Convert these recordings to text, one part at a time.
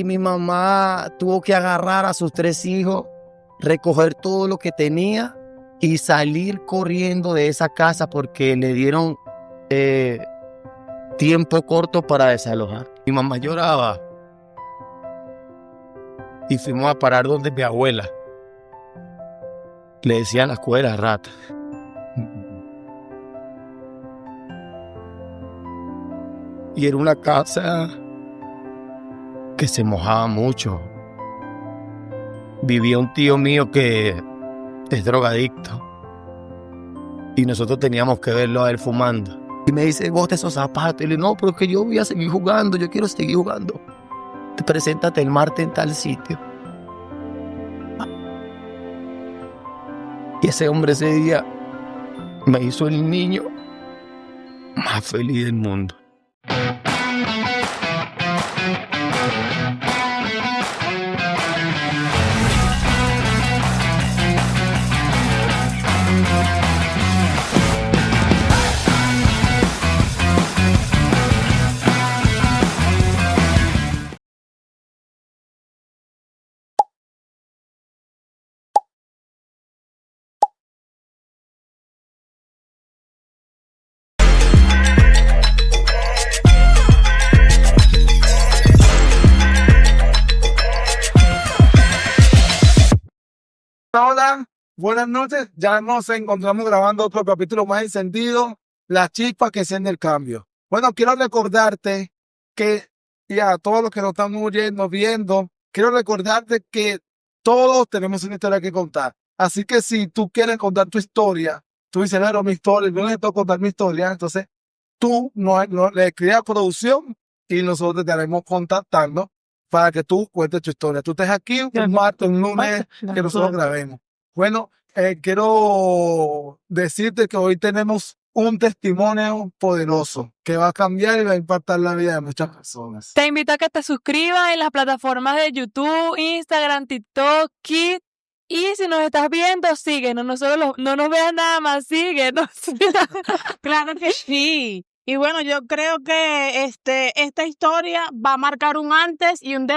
mi mamá tuvo que agarrar a sus 3 hijos, recoger todo lo que tenía y salir corriendo de esa casa porque le dieron tiempo corto para desalojar. Mi mamá lloraba y fuimos a parar donde mi abuela. Le decían la cueva de la rata. Y era una casa que se mojaba mucho. Vivía un tío mío que es drogadicto. Y nosotros teníamos que verlo a él fumando. Y me dice, bote esos zapatos. Y le digo, no, pero es que yo voy a seguir jugando, yo quiero seguir jugando. Preséntate el martes en tal sitio. Y ese hombre ese día me hizo el niño más feliz del mundo. Hola, buenas noches. Ya nos encontramos grabando otro capítulo más encendido, la chispa que enciende el cambio. Bueno, quiero recordarte que, y a todos los que nos están viendo, quiero recordarte que todos tenemos una historia que contar. Así que si tú quieres contar tu historia, tú dices, no, mi historia, yo necesito contar mi historia, entonces tú le escribes a producción y nosotros te estaremos contactando para que tú cuentes tu historia. Tú estés aquí un martes, un lunes, que nosotros grabemos. Bueno, quiero decirte que hoy tenemos un testimonio poderoso que va a cambiar y va a impactar la vida de muchas personas. Te invito a que te suscribas en las plataformas de YouTube, Instagram, TikTok, Kit. Y si nos estás viendo, síguenos. No nos veas nada más, síguenos. Claro que sí. Y bueno, yo creo que esta historia va a marcar un antes y un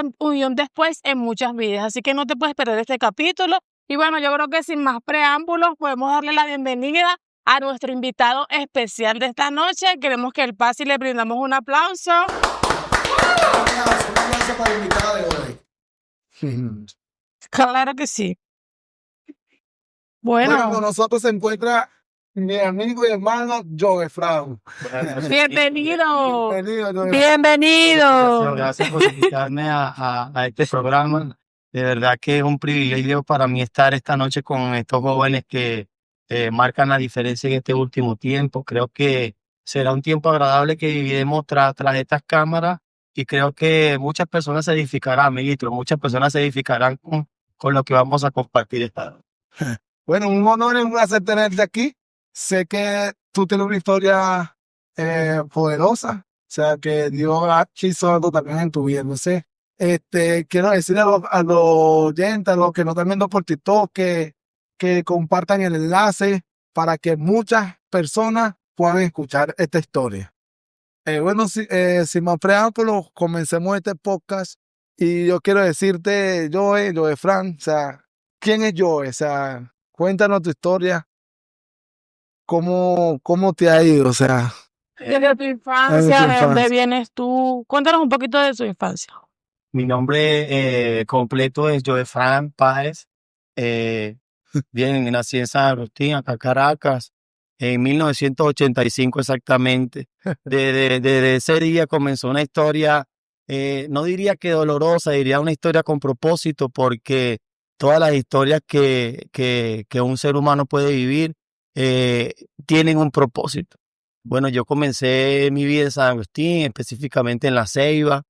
después en muchas vidas. Así que no te puedes perder este capítulo. Y bueno, yo creo que sin más preámbulos podemos darle la bienvenida a nuestro invitado especial de esta noche. Queremos que él pase y le brindamos un aplauso. Un aplauso para el invitado de hoy. Claro que sí. Bueno, con nosotros se encuentra mi amigo y hermano Joe Fran. Bienvenido. Bienvenido. Gracias por invitarme a este programa. De verdad que es un privilegio para mí estar esta noche con estos jóvenes que marcan la diferencia en este último tiempo. Creo que será un tiempo agradable que viviremos tras estas cámaras y creo que muchas personas se edificarán, ministro, muchas personas se edificarán con lo que vamos a compartir esta noche. Bueno, un honor y un placer tenerte aquí. Sé que tú tienes una historia poderosa, o sea, que Dios ha hecho algo también en tu vida. No sé, quiero decirle a los oyentes, a los que nos están viendo por TikTok, que compartan el enlace para que muchas personas puedan escuchar esta historia. Bueno, sin más preámbulos, comencemos este podcast y yo quiero decirte, Joe Fran, o sea, ¿quién es Joe? O sea, cuéntanos tu historia. ¿Cómo te ha ido? O sea, Desde tu infancia, ¿de dónde vienes tú? Cuéntanos un poquito de tu infancia. Mi nombre completo es Joe Fran Páez. Bien, nací en San Agustín, acá Caracas, en 1985 exactamente. Desde ese día comenzó una historia, no diría que dolorosa, diría una historia con propósito, porque todas las historias que un ser humano puede vivir tienen un propósito. Bueno, yo comencé mi vida en San Agustín, específicamente en La Ceiba.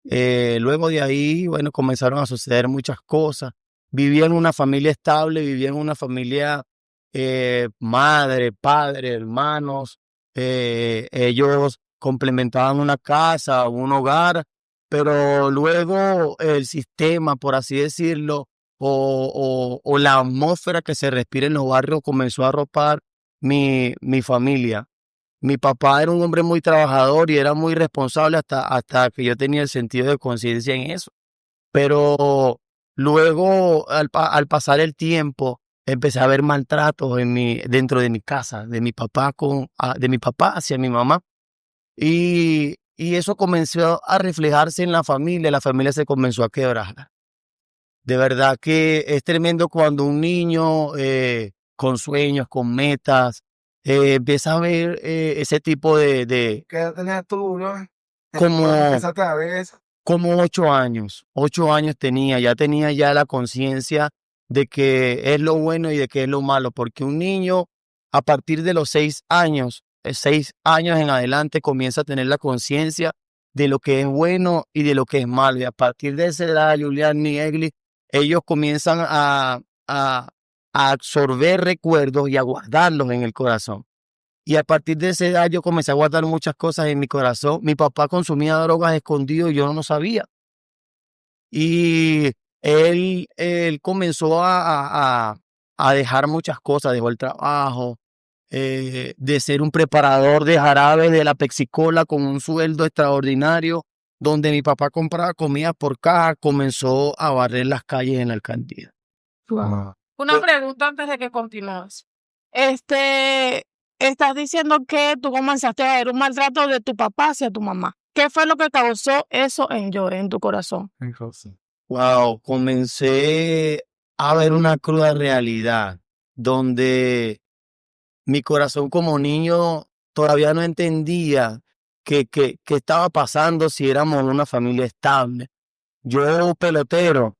Luego de ahí, bueno, comenzaron a suceder muchas cosas. Vivía en una familia estable, vivía en una familia madre, padre, hermanos. Ellos complementaban una casa, un hogar, pero luego el sistema, por así decirlo, o la atmósfera que se respira en los barrios comenzó a arropar mi familia. Mi papá era un hombre muy trabajador y era muy responsable hasta que yo tenía el sentido de conciencia en eso. Pero luego, al pasar el tiempo, empecé a ver maltratos dentro de mi casa, de mi papá hacia mi mamá. Y eso comenzó a reflejarse en la familia se comenzó a quebrar. De verdad que es tremendo cuando un niño con sueños, con metas, empieza a ver ese tipo de ¿Qué edad tenías tú, no? como, Empezaste a ver eso. como 8 años. 8 años tenía ya la conciencia de que es lo bueno y de que es lo malo, porque un niño a partir de los 6 años, 6 años en adelante, comienza a tener la conciencia de lo que es bueno y de lo que es malo. Y a partir de esa edad, Julián y Egli, ellos comienzan a absorber recuerdos y a guardarlos en el corazón. Y a partir de esa edad yo comencé a guardar muchas cosas en mi corazón. Mi papá consumía drogas escondido y yo no sabía. Y él comenzó a dejar muchas cosas, dejó el trabajo, de ser un preparador de jarabe de la Pepsi-Cola con un sueldo extraordinario, donde mi papá compraba comida por caja, comenzó a barrer las calles en la alcaldía. Wow. Una pregunta antes de que continúes. Estás diciendo que tú comenzaste a ver un maltrato de tu papá hacia tu mamá. ¿Qué fue lo que causó eso en tu corazón? Wow, comencé a ver una cruda realidad donde mi corazón como niño todavía no entendía qué estaba pasando si éramos una familia estable. Yo pelotero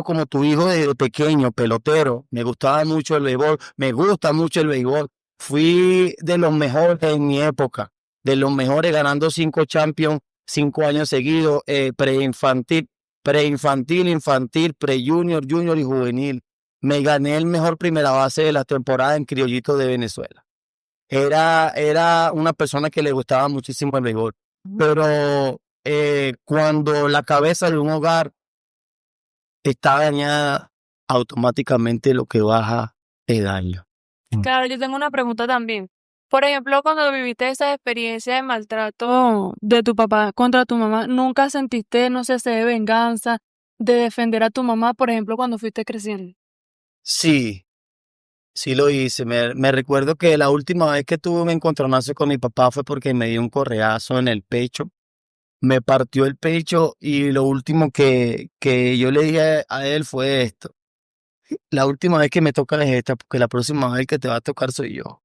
como tu hijo desde pequeño, pelotero. Me gustaba mucho el béisbol, me gusta mucho el béisbol. Fui de los mejores en mi época, de los mejores ganando 5 Champions, 5 años seguidos, preinfantil, infantil, pre-junior, junior y juvenil. Me gané el mejor primera base de la temporada en Criollito de Venezuela. Era una persona que le gustaba muchísimo el béisbol. Pero cuando la cabeza de un hogar está dañada, automáticamente lo que baja es daño. Claro, yo tengo una pregunta también. Por ejemplo, cuando viviste esa experiencia de maltrato de tu papá contra tu mamá, ¿nunca sentiste, no sé, sed de venganza, de defender a tu mamá, por ejemplo, cuando fuiste creciendo? Sí lo hice. Me recuerdo que la última vez que tuve un encontronazo con mi papá fue porque me dio un correazo en el pecho. Me partió el pecho y lo último que yo le dije a él fue esto. La última vez que me toca es esta, porque la próxima vez que te va a tocar soy yo.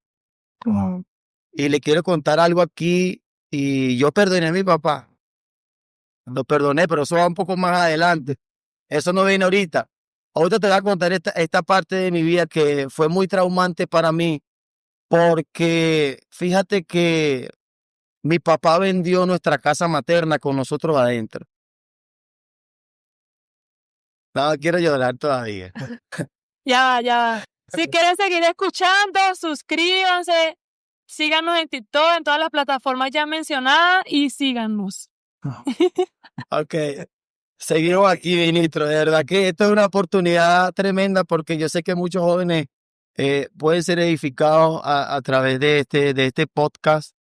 Wow. Y le quiero contar algo aquí, y yo perdoné a mi papá. Lo perdoné, pero eso va un poco más adelante. Eso no viene ahorita. Ahorita te voy a contar esta parte de mi vida que fue muy traumante para mí, porque fíjate que mi papá vendió nuestra casa materna con nosotros adentro. No quiero llorar todavía. Ya va. Si quieren seguir escuchando, suscríbanse, síganos en TikTok, en todas las plataformas ya mencionadas y síganos. Ok. Seguimos aquí, Vinitro. De verdad que esto es una oportunidad tremenda porque yo sé que muchos jóvenes pueden ser edificados a través de este podcast.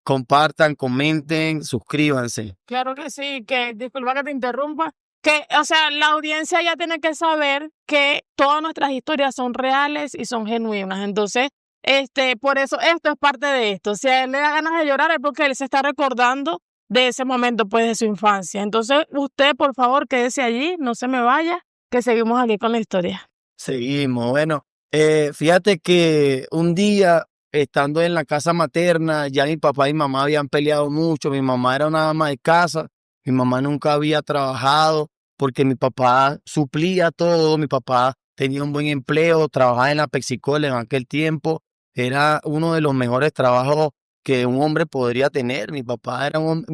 Compartan, comenten, suscríbanse. Claro que sí, disculpa que te interrumpa, o sea, la audiencia ya tiene que saber que todas nuestras historias son reales y son genuinas. Entonces, por eso esto es parte de esto. Si a él le da ganas de llorar es porque él se está recordando de ese momento, pues, de su infancia. Entonces, usted, por favor, quédese allí, no se me vaya, que seguimos aquí con la historia. Seguimos. Bueno, fíjate que un día, estando en la casa materna, ya mi papá y mamá habían peleado mucho. Mi mamá era una ama de casa, mi mamá nunca había trabajado porque mi papá suplía todo. Mi papá tenía un buen empleo, trabajaba en la Pepsi-Cola en aquel tiempo. Era uno de los mejores trabajos que un hombre podría tener. Mi papá es un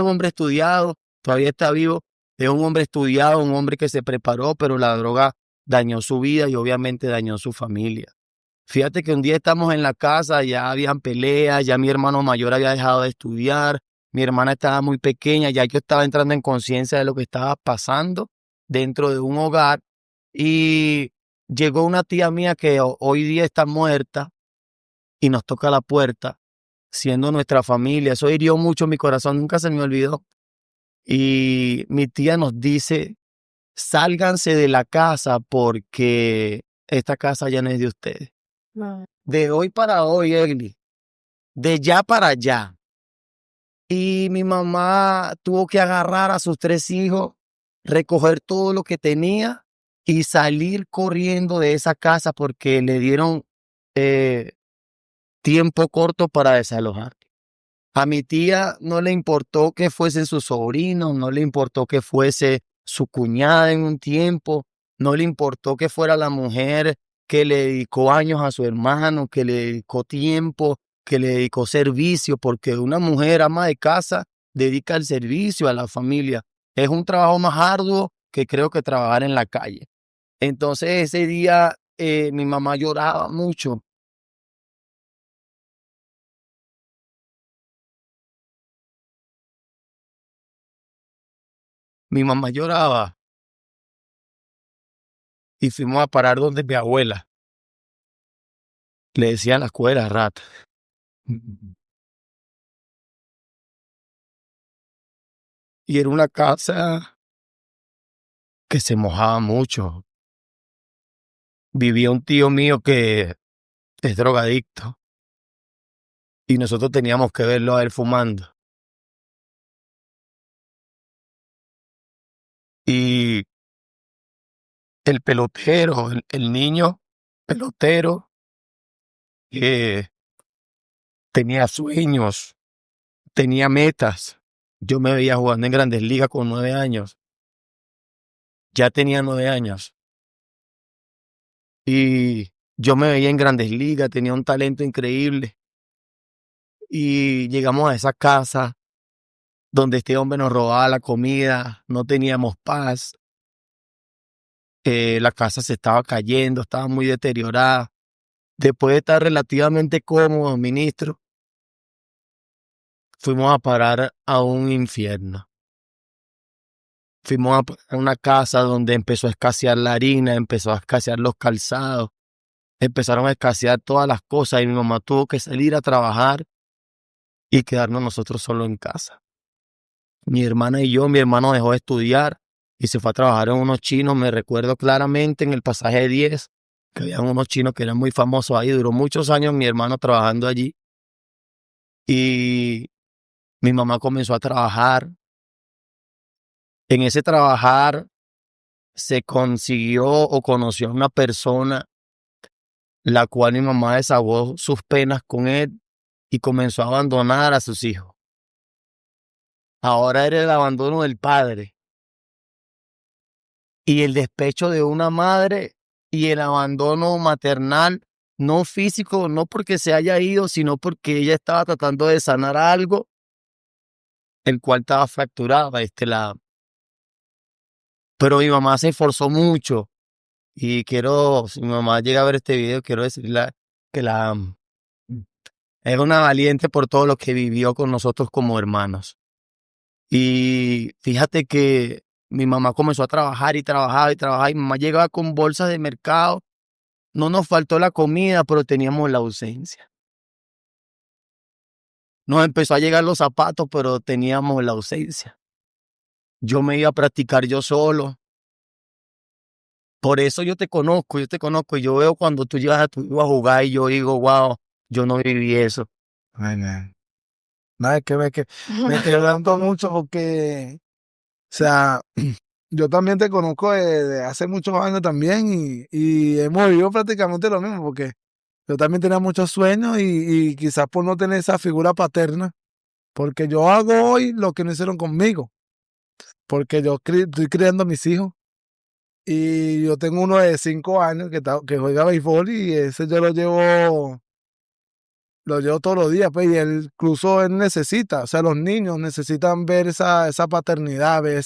hombre estudiado, todavía está vivo. Es un hombre estudiado, un hombre que se preparó, pero la droga dañó su vida y obviamente dañó su familia. Fíjate que un día estamos en la casa, ya habían peleas, ya mi hermano mayor había dejado de estudiar, mi hermana estaba muy pequeña, ya yo estaba entrando en conciencia de lo que estaba pasando dentro de un hogar, y llegó una tía mía que hoy día está muerta y nos toca la puerta, siendo nuestra familia. Eso hirió mucho mi corazón, nunca se me olvidó. y mi tía nos dice, sálganse de la casa porque esta casa ya no es de ustedes. De hoy para hoy, Egli, de ya para allá. Y mi mamá tuvo que agarrar a sus 3 hijos, recoger todo lo que tenía y salir corriendo de esa casa porque le dieron tiempo corto para desalojar. A mi tía no le importó que fuesen sus sobrinos, no le importó que fuese su cuñada en un tiempo, no le importó que fuera la mujer que le dedicó años a su hermano, que le dedicó tiempo, que le dedicó servicio, porque una mujer ama de casa dedica el servicio a la familia. Es un trabajo más arduo que creo que trabajar en la calle. Entonces ese día mi mamá lloraba mucho. Mi mamá lloraba y fuimos a parar donde mi abuela. Le decían la escuela rata. Y era una casa que se mojaba mucho. Vivía un tío mío que es drogadicto y nosotros teníamos que verlo a él fumando. Y el pelotero, el niño pelotero, que tenía sueños, tenía metas. Yo me veía jugando en Grandes Ligas con 9 años. Ya tenía 9 años. Y yo me veía en Grandes Ligas, tenía un talento increíble. Y llegamos a esa casa donde este hombre nos robaba la comida, no teníamos paz. La casa se estaba cayendo, estaba muy deteriorada. Después de estar relativamente cómodos, ministro, fuimos a parar a un infierno. Fuimos a parar a una casa donde empezó a escasear la harina, empezó a escasear los calzados, empezaron a escasear todas las cosas y mi mamá tuvo que salir a trabajar y quedarnos nosotros solo en casa. Mi hermana y yo, mi hermano dejó de estudiar y se fue a trabajar en unos chinos. Me recuerdo claramente en el pasaje 10, que había unos chinos que eran muy famosos ahí. Duró muchos años mi hermano trabajando allí. Y mi mamá comenzó a trabajar. En ese trabajar se consiguió o conoció a una persona la cual mi mamá desahogó sus penas con él y comenzó a abandonar a sus hijos. Ahora era el abandono del padre y el despecho de una madre y el abandono maternal, no físico, no porque se haya ido, sino porque ella estaba tratando de sanar algo, el cual estaba fracturado a este lado. Pero mi mamá se esforzó mucho y si mi mamá llega a ver este video, quiero decirle que la amo. Es una valiente por todo lo que vivió con nosotros como hermanos. Y fíjate que mi mamá comenzó a trabajar y trabajaba y trabajaba y mi mamá llegaba con bolsas de mercado. No nos faltó la comida, pero teníamos la ausencia. Nos empezó a llegar los zapatos, pero teníamos la ausencia. Yo me iba a practicar yo solo. Por eso yo te conozco y yo veo cuando tú llegas a tu hijo a jugar y yo digo, wow, yo no viví eso. Ay, man. No, es que me quebranto mucho porque, o sea, yo también te conozco de hace muchos años también y hemos vivido prácticamente lo mismo porque yo también tenía muchos sueños y quizás por no tener esa figura paterna, porque yo hago hoy lo que no hicieron conmigo, porque yo estoy criando a mis hijos y yo tengo uno de 5 años que juega béisbol y ese yo lo llevo todos los días, pues, y él, incluso él necesita, o sea, los niños necesitan ver esa paternidad, ver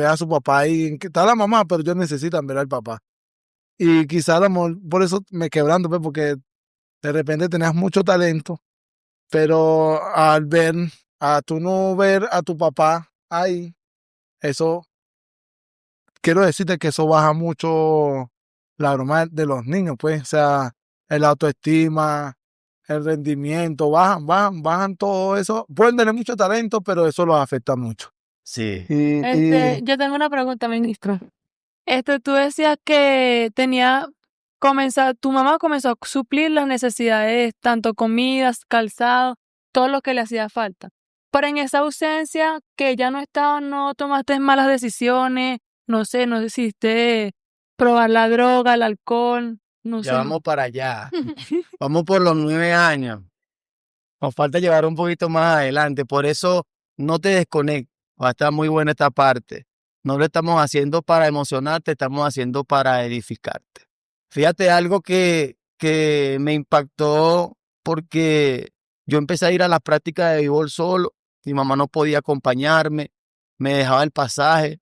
a su papá y que está la mamá, pero ellos necesitan ver al papá. Y quizás a lo mejor por eso me quebrando, pues, porque de repente tenías mucho talento, pero tú no ver a tu papá ahí, eso, quiero decirte que eso baja mucho la broma de los niños, pues, o sea, el autoestima, el rendimiento, bajan todo eso. Pueden tener mucho talento, pero eso los afecta mucho. Sí. Yo tengo una pregunta, ministro. Tú decías que tu mamá comenzó a suplir las necesidades, tanto comidas, calzado, todo lo que le hacía falta. Pero en esa ausencia que ella no estaba, no tomaste malas decisiones, no sé, no decidiste probar la droga, el alcohol, no Ya sé. vamos para allá. Vamos por los 9 años. Nos falta llevar un poquito más adelante. Por eso no te desconectes. Va a estar muy buena esta parte. No lo estamos haciendo para emocionarte, estamos haciendo para edificarte. Fíjate algo que me impactó porque yo empecé a ir a las prácticas de béisbol solo. Mi mamá no podía acompañarme, me dejaba el pasaje,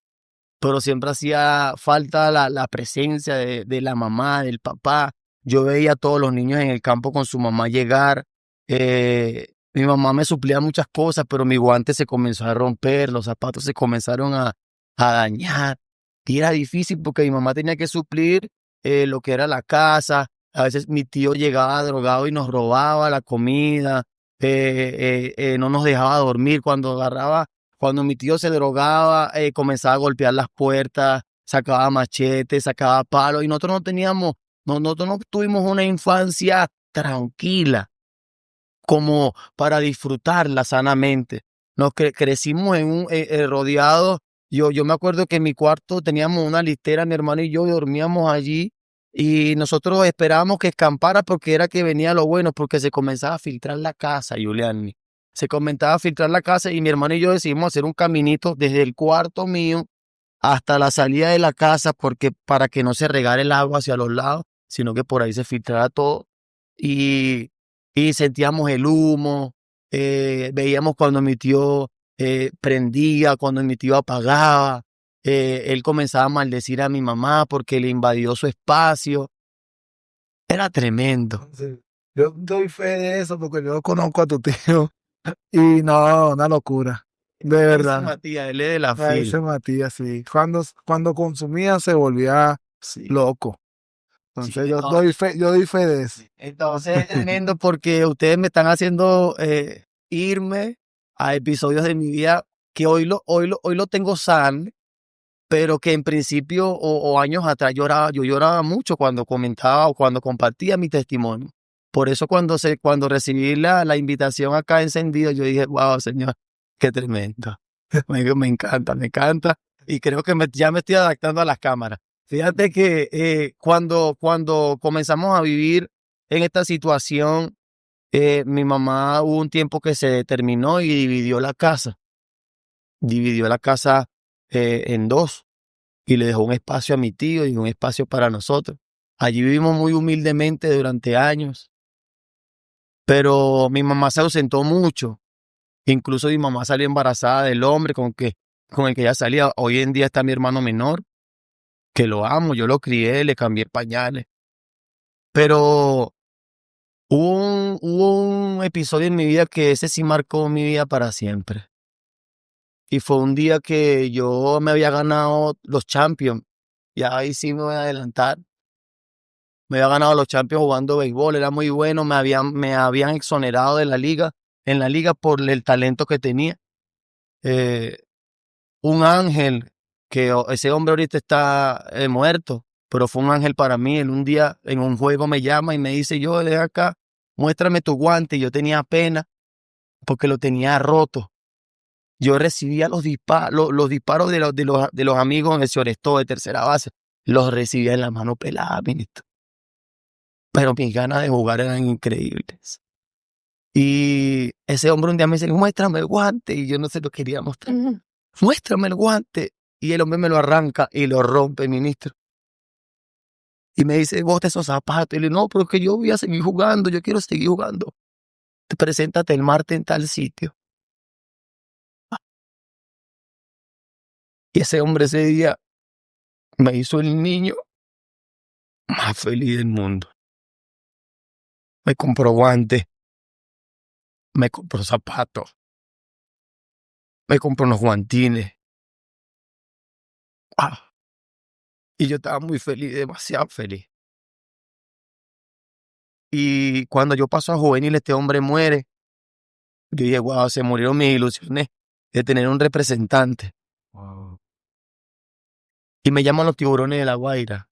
pero siempre hacía falta la presencia de la mamá, del papá. Yo veía a todos los niños en el campo con su mamá llegar. Mi mamá me suplía muchas cosas, pero mi guante se comenzó a romper, los zapatos se comenzaron a dañar. Y era difícil porque mi mamá tenía que suplir lo que era la casa. A veces mi tío llegaba drogado y nos robaba la comida. No nos dejaba dormir cuando mi tío se drogaba, comenzaba a golpear las puertas, sacaba machetes, sacaba palos, y nosotros nosotros no tuvimos una infancia tranquila como para disfrutarla sanamente. Nos crecimos rodeados. Yo me acuerdo que en mi cuarto teníamos una litera, mi hermano y yo, y dormíamos allí, y nosotros esperábamos que escampara porque era que venía lo bueno, porque se comenzaba a filtrar la casa, Julián. Se comenzaba a filtrar la casa y mi hermano y yo decidimos hacer un caminito desde el cuarto mío hasta la salida de la casa para que no se regara el agua hacia los lados, sino que por ahí se filtrara todo. Y, y sentíamos el humo, veíamos cuando mi tío prendía, cuando mi tío apagaba. Él comenzaba a maldecir a mi mamá porque le invadió su espacio. Era tremendo. Sí. Yo doy fe de eso porque yo conozco a tu tío y no, una locura. De Ese verdad. Matías, él es de la A ese fil. Matías, sí. Cuando consumía se volvía Sí. loco. Sí, Entonces yo doy fe de eso. entonces es tremendo porque ustedes me están haciendo irme a episodios de mi vida que hoy lo tengo sano, pero que en principio o años atrás yo lloraba mucho cuando comentaba o cuando compartía mi testimonio. Por eso cuando recibí la invitación acá encendido, yo dije, wow, Señor, qué tremendo. Me encanta. Y creo que ya me estoy adaptando a las cámaras. Fíjate que cuando comenzamos a vivir en esta situación, mi mamá hubo un tiempo que se determinó y dividió la casa. Dividió la casa en dos y le dejó un espacio a mi tío y un espacio para nosotros. Allí vivimos muy humildemente durante años, pero mi mamá se ausentó mucho. Incluso mi mamá salió embarazada del hombre con el que ella salía. Hoy en día está mi hermano menor, que lo amo, yo lo crié, le cambié pañales. Pero hubo un episodio en mi vida que ese sí marcó mi vida para siempre. Y fue un día que yo me había ganado los Champions. Ya ahí sí me voy a adelantar. Me había ganado los Champions jugando béisbol, era muy bueno, me habían exonerado de en la liga por el talento que tenía. Un ángel, ese hombre ahorita está muerto, pero fue un ángel para mí. Él un día en un juego me llama y me dice, yo, deja acá, muéstrame tu guante. Y yo tenía pena porque lo tenía roto. Yo recibía los disparos de los amigos en el Orestó de tercera base. Los recibía en la mano pelada, ministro. Pero mis ganas de jugar eran increíbles. Y ese hombre un día me dice, muéstrame el guante. Y yo no se lo quería mostrar. Muéstrame el guante. Y el hombre me lo arranca y lo rompe, ministro. Y me dice, bote esos zapatos. Y le digo, no, pero es que yo voy a seguir jugando, yo quiero seguir jugando. Preséntate el martes en tal sitio. Y ese hombre ese día me hizo el niño más feliz del mundo. Me compró guantes, me compró zapatos, me compró unos guantines. Ah, y yo estaba muy feliz, demasiado feliz. Y cuando yo paso a juvenil, este hombre muere. Yo dije, wow, se murieron mis ilusiones de tener un representante. Y me llaman los Tiburones de La Guaira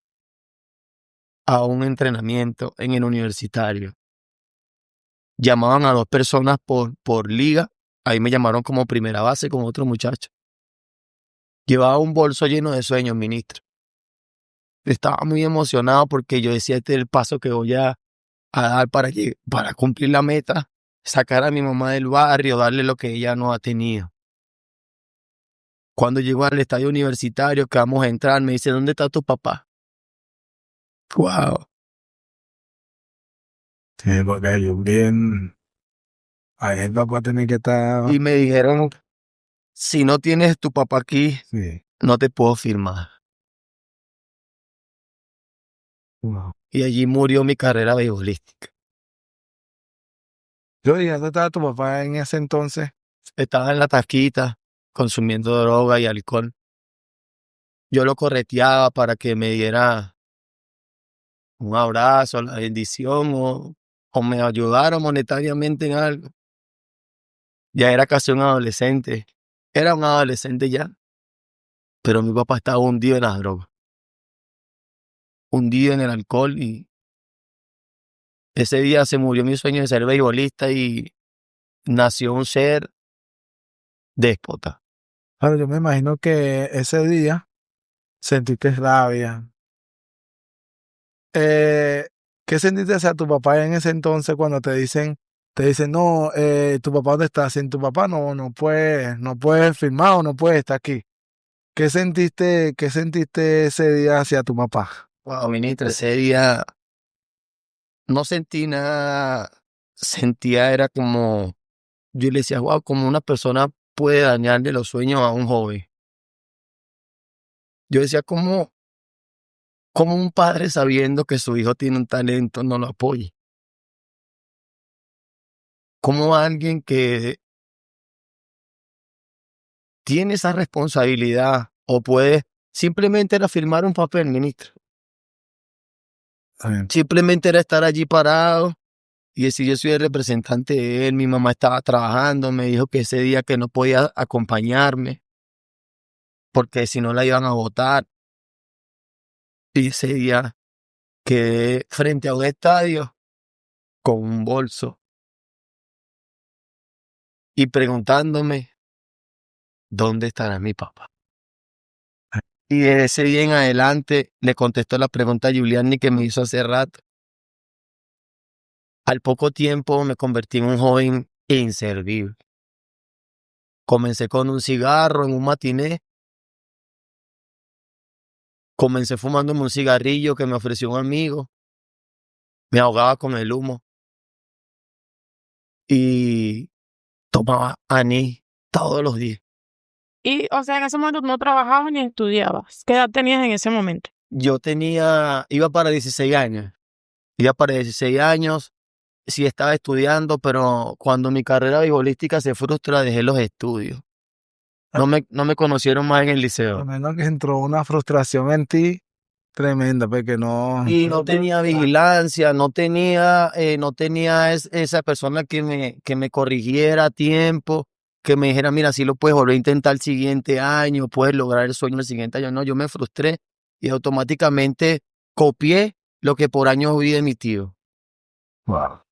a un entrenamiento en el universitario. Llamaban a 2 personas por liga. Ahí me llamaron como primera base con otro muchacho. Llevaba un bolso lleno de sueños, ministro. Estaba muy emocionado porque yo decía, este es el paso que voy a dar para cumplir la meta, sacar a mi mamá del barrio, darle lo que ella no ha tenido. Cuando llego al estadio universitario, que vamos a entrar, me dice, ¿dónde está tu papá? Wow. Sí, porque yo bien. Ahí el papá tiene que estar. Y me dijeron, si no tienes tu papá aquí, Sí. no te puedo firmar. Wow. Y allí murió mi carrera beisbolística. Yo dije, ¿dónde estaba tu papá en ese entonces? Estaba en la tasquita, consumiendo droga y alcohol. Yo lo correteaba para que me diera un abrazo, la bendición o me ayudara monetariamente en algo. Ya era casi un adolescente. Era un adolescente ya. Pero mi papá estaba hundido en las drogas. Hundido en el alcohol y ese día se murió mi sueño de ser beisbolista y nació un ser déspota. Claro, yo me imagino que ese día sentiste rabia. ¿Qué sentiste hacia tu papá en ese entonces cuando te dicen, no, tu papá dónde está? Sin tu papá no puedes firmar o no puedes estar aquí. Qué sentiste ese día hacia tu papá? Wow, ministro, ese día no sentí nada. Sentía, era como, yo le decía, wow, como una persona puede dañarle los sueños a un joven. Yo decía, como un padre sabiendo que su hijo tiene un talento no lo apoye. Como alguien que tiene esa responsabilidad o puede simplemente era firmar un papel, ministro. Amén. Simplemente era estar allí parado y decir yo soy el representante de él. Mi mamá estaba trabajando, me dijo que ese día que no podía acompañarme porque si no la iban a votar. Y ese día quedé frente a un estadio con un bolso y preguntándome ¿dónde estará mi papá? Y desde ese día en adelante le contestó la pregunta a Giuliani que me hizo hace rato. Al poco tiempo me convertí en un joven inservible. Comencé con un cigarro en un matiné. Comencé fumándome un cigarrillo que me ofreció un amigo. Me ahogaba con el humo. Y tomaba anís todos los días. Y, o sea, en ese momento no trabajabas ni estudiabas. ¿Qué edad tenías en ese momento? Iba para 16 años. Sí estaba estudiando, pero cuando mi carrera beisbolística se frustra, dejé los estudios. No me conocieron más en el liceo. Al menos que entró una frustración en ti tremenda, porque no. Y no tenía vigilancia, no tenía esa persona que me corrigiera a tiempo, que me dijera, mira, si lo puedes volver a intentar el siguiente año, puedes lograr el sueño el siguiente año. No, yo me frustré y automáticamente copié lo que por años vi de mi tío. Wow.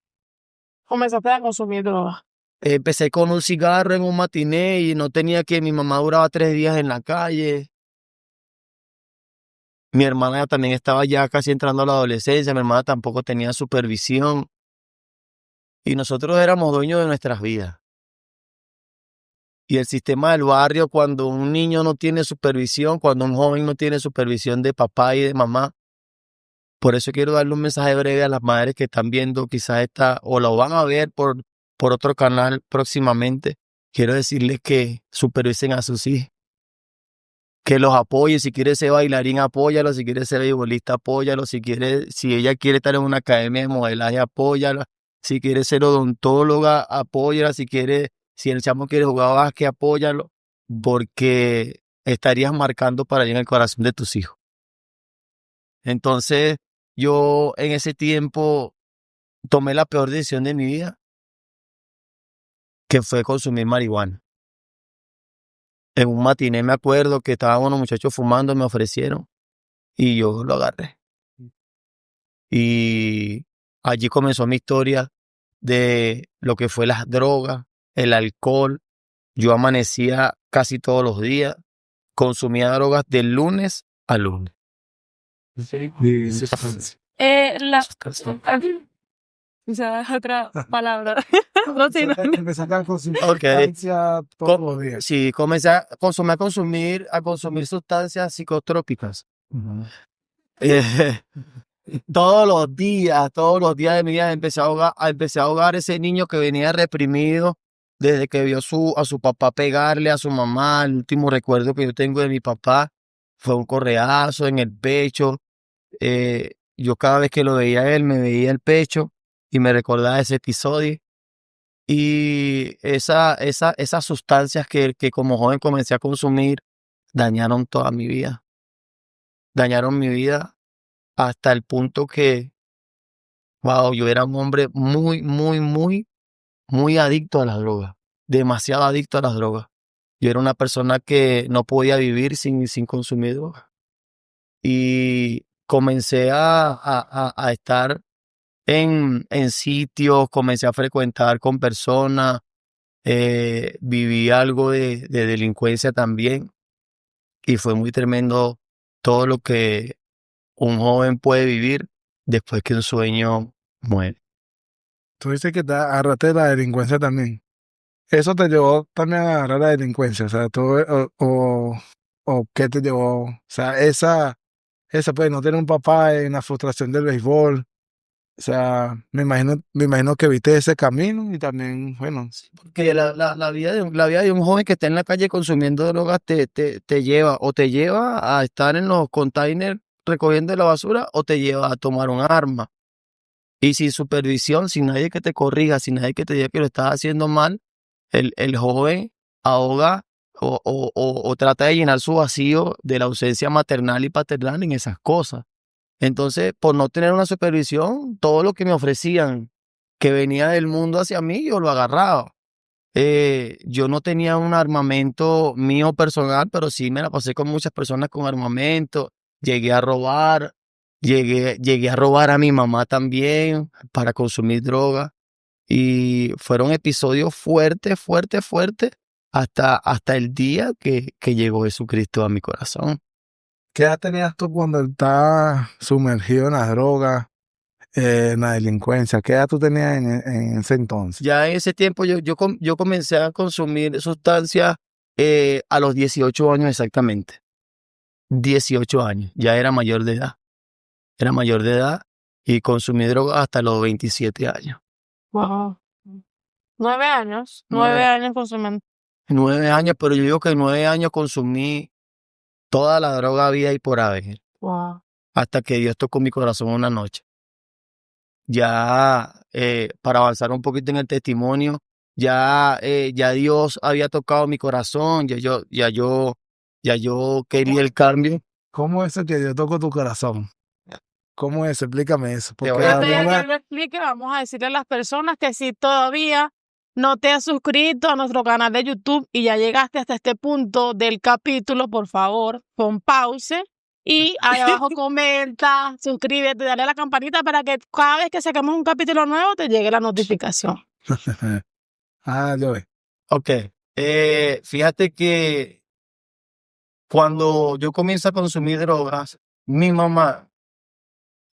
Comenzaste a consumir drogas. Empecé con un cigarro en un matiné y no tenía mi mamá duraba 3 días en la calle. Mi hermana también estaba ya casi entrando a la adolescencia, mi hermana tampoco tenía supervisión. Y nosotros éramos dueños de nuestras vidas. Y el sistema del barrio, cuando un niño no tiene supervisión, cuando un joven no tiene supervisión de papá y de mamá, por eso quiero darle un mensaje breve a las madres que están viendo quizás o lo van a ver por otro canal próximamente. Quiero decirles que supervisen a sus hijos, que los apoye. Si quiere ser bailarín, apóyalo. Si quiere ser beisbolista, apóyalo. Si ella quiere estar en una academia de modelaje, apóyala. Si quiere ser odontóloga, apóyala. Si el chamo quiere jugar básquet, apóyalo. Porque estarías marcando para allá en el corazón de tus hijos. Entonces, yo en ese tiempo tomé la peor decisión de mi vida, que fue consumir marihuana. En un matiné me acuerdo que estaban unos muchachos fumando, me ofrecieron y yo lo agarré. Y allí comenzó mi historia de lo que fue las drogas, el alcohol. Yo amanecía casi todos los días, consumía drogas de lunes a lunes. La... O sea, es otra palabra. No, sí, no. Empezaste a consumir Ok. sustancia todos los días. Sí, comencé a consumir sustancias psicotrópicas. Eh, todos los días de mi vida empecé a ahogar ese niño que venía reprimido desde que vio a su papá pegarle a su mamá. El último recuerdo que yo tengo de mi papá fue un correazo en el pecho. Yo cada vez que lo veía a él, me veía el pecho y me recordaba ese episodio. Y esas sustancias que como joven comencé a consumir dañaron toda mi vida. Dañaron mi vida hasta el punto que, wow, yo era un hombre muy, muy, muy, muy adicto a las drogas. Demasiado adicto a las drogas. Yo era una persona que no podía vivir sin consumir drogas. Y comencé a estar en sitios, comencé a frecuentar con personas, viví algo de delincuencia también y fue muy tremendo todo lo que un joven puede vivir después que un sueño muere. Tú dices que te agarraste de la delincuencia también. ¿Eso te llevó también a agarrar la delincuencia? O sea, o ¿qué te llevó? O sea, esa pues, no tener un papá en la frustración del béisbol. O sea, me imagino que viste ese camino y también, bueno, Porque la vida de un joven que está en la calle consumiendo drogas te lleva a estar en los containers recogiendo la basura o te lleva a tomar un arma. Y sin supervisión, sin nadie que te corrija, sin nadie que te diga que lo estás haciendo mal, el joven ahoga o trata de llenar su vacío de la ausencia maternal y paternal en esas cosas. Entonces, por no tener una supervisión, todo lo que me ofrecían que venía del mundo hacia mí, yo lo agarraba. Yo no tenía un armamento mío personal, pero sí me la pasé con muchas personas con armamento. Llegué a robar, llegué a robar a mi mamá también para consumir droga. Y fueron episodios fuertes, fuertes, fuertes, hasta el día que llegó Jesucristo a mi corazón. ¿qué edad tenías tú cuando estás sumergido en las drogas, en la delincuencia? ¿Qué edad tú tenías en ese entonces? Ya en ese tiempo yo comencé a consumir sustancias a los 18 años exactamente. 18 años, ya era mayor de edad. Era mayor de edad y consumí droga hasta los 27 años. Wow. 9 años. 9 Nueve. años consumiendo. 9 años, pero yo digo que en 9 años consumí toda la droga vida y por haber, Wow. hasta que Dios tocó mi corazón una noche. Ya para avanzar un poquito en el testimonio, ya Dios había tocado mi corazón, ya yo quería el cambio. ¿Cómo es que yo toco tu corazón? ¿Cómo es? Explícame eso. Te Porque voy a- Antes de que algunas- él lo explique, vamos a decirle a las personas que si todavía no te has suscrito a nuestro canal de YouTube y ya llegaste hasta este punto del capítulo, por favor, pon pause y ahí abajo comenta, suscríbete, dale a la campanita para que cada vez que saquemos un capítulo nuevo te llegue la notificación. yo veo. Ok, fíjate que cuando yo comienzo a consumir drogas, mi mamá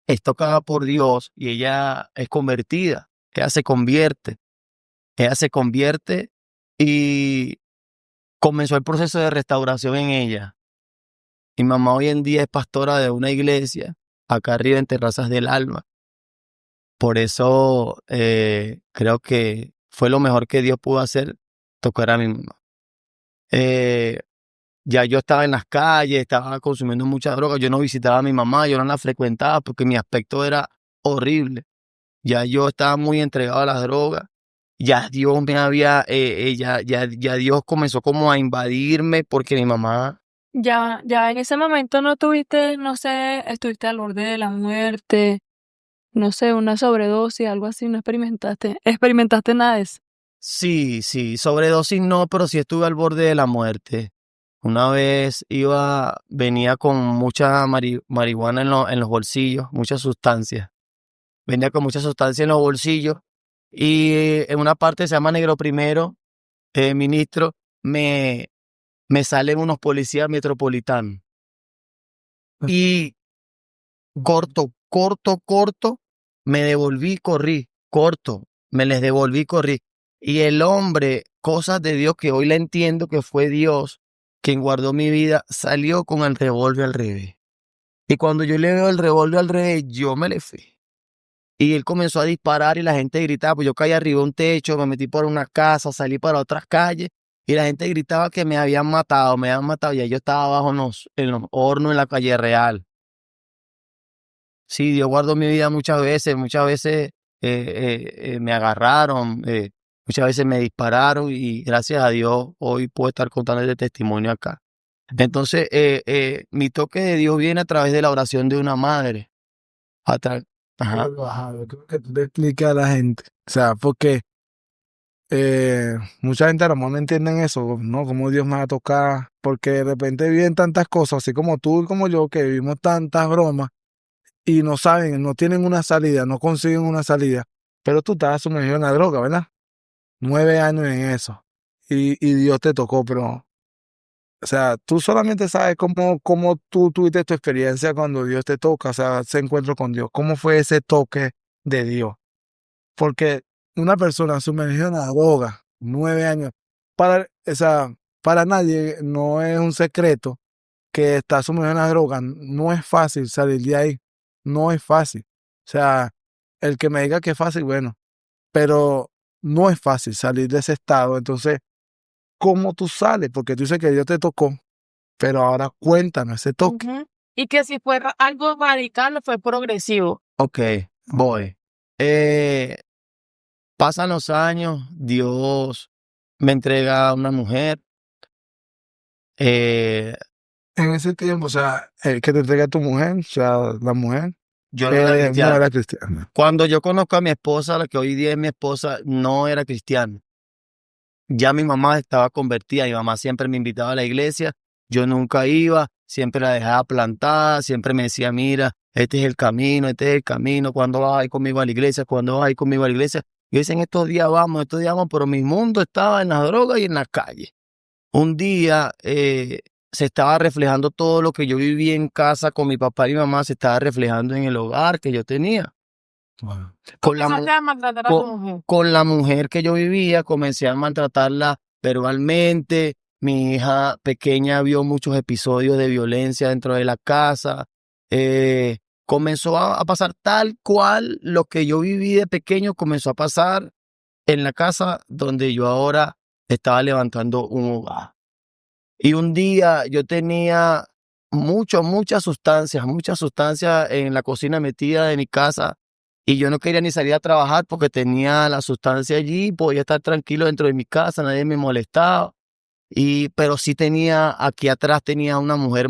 es tocada por Dios y ella es convertida, ella se convierte y comenzó el proceso de restauración en ella. Mi mamá hoy en día es pastora de una iglesia acá arriba en Terrazas del Alma. Por eso creo que fue lo mejor que Dios pudo hacer, tocar a mi mamá. Ya yo estaba en las calles, estaba consumiendo mucha droga, yo no visitaba a mi mamá, yo no la frecuentaba porque mi aspecto era horrible. Ya yo estaba muy entregado a las drogas, ya Dios me había, ya Dios comenzó como a invadirme porque mi mamá, Ya en ese momento no tuviste, no sé, estuviste al borde de la muerte, no sé, una sobredosis, algo así, no experimentaste nada de eso. sí, sobredosis no, pero sí estuve al borde de la muerte. Una vez venía con mucha marihuana en los bolsillos, muchas sustancias. Venía con muchas sustancias en los bolsillos y en una parte se llama Negro Primero, ministro, me salen unos policías metropolitanos. Y corto, me devolví, corrí, me les devolví, corrí. Y el hombre, cosas de Dios que hoy la entiendo que fue Dios quien guardó mi vida, salió con el revólver al revés. Y cuando yo le veo el revólver al revés, yo me le fui. Y él comenzó a disparar y la gente gritaba, pues yo caí arriba de un techo, me metí por una casa, salí para otras calles y la gente gritaba que me habían matado, y yo estaba abajo en los hornos en la calle Real. Sí, Dios guardó mi vida muchas veces me agarraron, muchas veces me dispararon y gracias a Dios hoy puedo estar contando este testimonio acá. Entonces, mi toque de Dios viene a través de la oración de una madre. Ajá. Yo creo que tú le expliques a la gente. O sea, porque mucha gente a lo mejor no entienden eso, ¿no? Cómo Dios me va a tocar. Porque de repente viven tantas cosas, así como tú y como yo, que vivimos tantas bromas y no saben, no tienen una salida, no consiguen una salida. Pero tú estás sumergido en la droga, ¿verdad? 9 años en eso. Y Dios te tocó, pero... O sea, tú solamente sabes cómo tú tuviste tu experiencia cuando Dios te toca, o sea, ese encuentro con Dios. ¿Cómo fue ese toque de Dios? Porque una persona sumergida en la droga, 9 años, para nadie no es un secreto que está sumergido en la droga. No es fácil salir de ahí. No es fácil. O sea, el que me diga que es fácil, bueno, pero no es fácil salir de ese estado. Entonces, ¿cómo tú sales? Porque tú dices que Dios te tocó, pero ahora cuéntanos ese toque. Ujú. Y que si fue algo radical, fue progresivo. Ok, voy. Pasan los años, Dios me entrega a una mujer. En ese tiempo, o sea, el que te entrega a tu mujer, o sea, la mujer, Yo no era no cristiano. era cristiana. Cuando yo conozco a mi esposa, la que hoy día es mi esposa, no era cristiana. Ya mi mamá estaba convertida, mi mamá siempre me invitaba a la iglesia, yo nunca iba, siempre la dejaba plantada, siempre me decía, mira, este es el camino, ¿cuándo vas a ir conmigo a la iglesia? ¿Cuándo vas a ir conmigo a la iglesia? Yo decía, en estos días vamos, pero mi mundo estaba en las drogas y en la calle. Un día se estaba reflejando todo lo que yo vivía en casa con mi papá y mi mamá, se estaba reflejando en el hogar que yo tenía. Wow. Con la, Eso mu- se llama maltratar a tu con, mujer. con la mujer que yo vivía, comencé a maltratarla verbalmente. Mi hija pequeña vio muchos episodios de violencia dentro de la casa. Comenzó a pasar tal cual lo que yo viví de pequeño comenzó a pasar en la casa donde yo ahora estaba levantando un hogar. Y un día yo tenía muchas sustancias en la cocina metida de mi casa y yo no quería ni salir a trabajar porque tenía la sustancia allí, podía estar tranquilo dentro de mi casa, nadie me molestaba. Pero sí aquí atrás tenía una mujer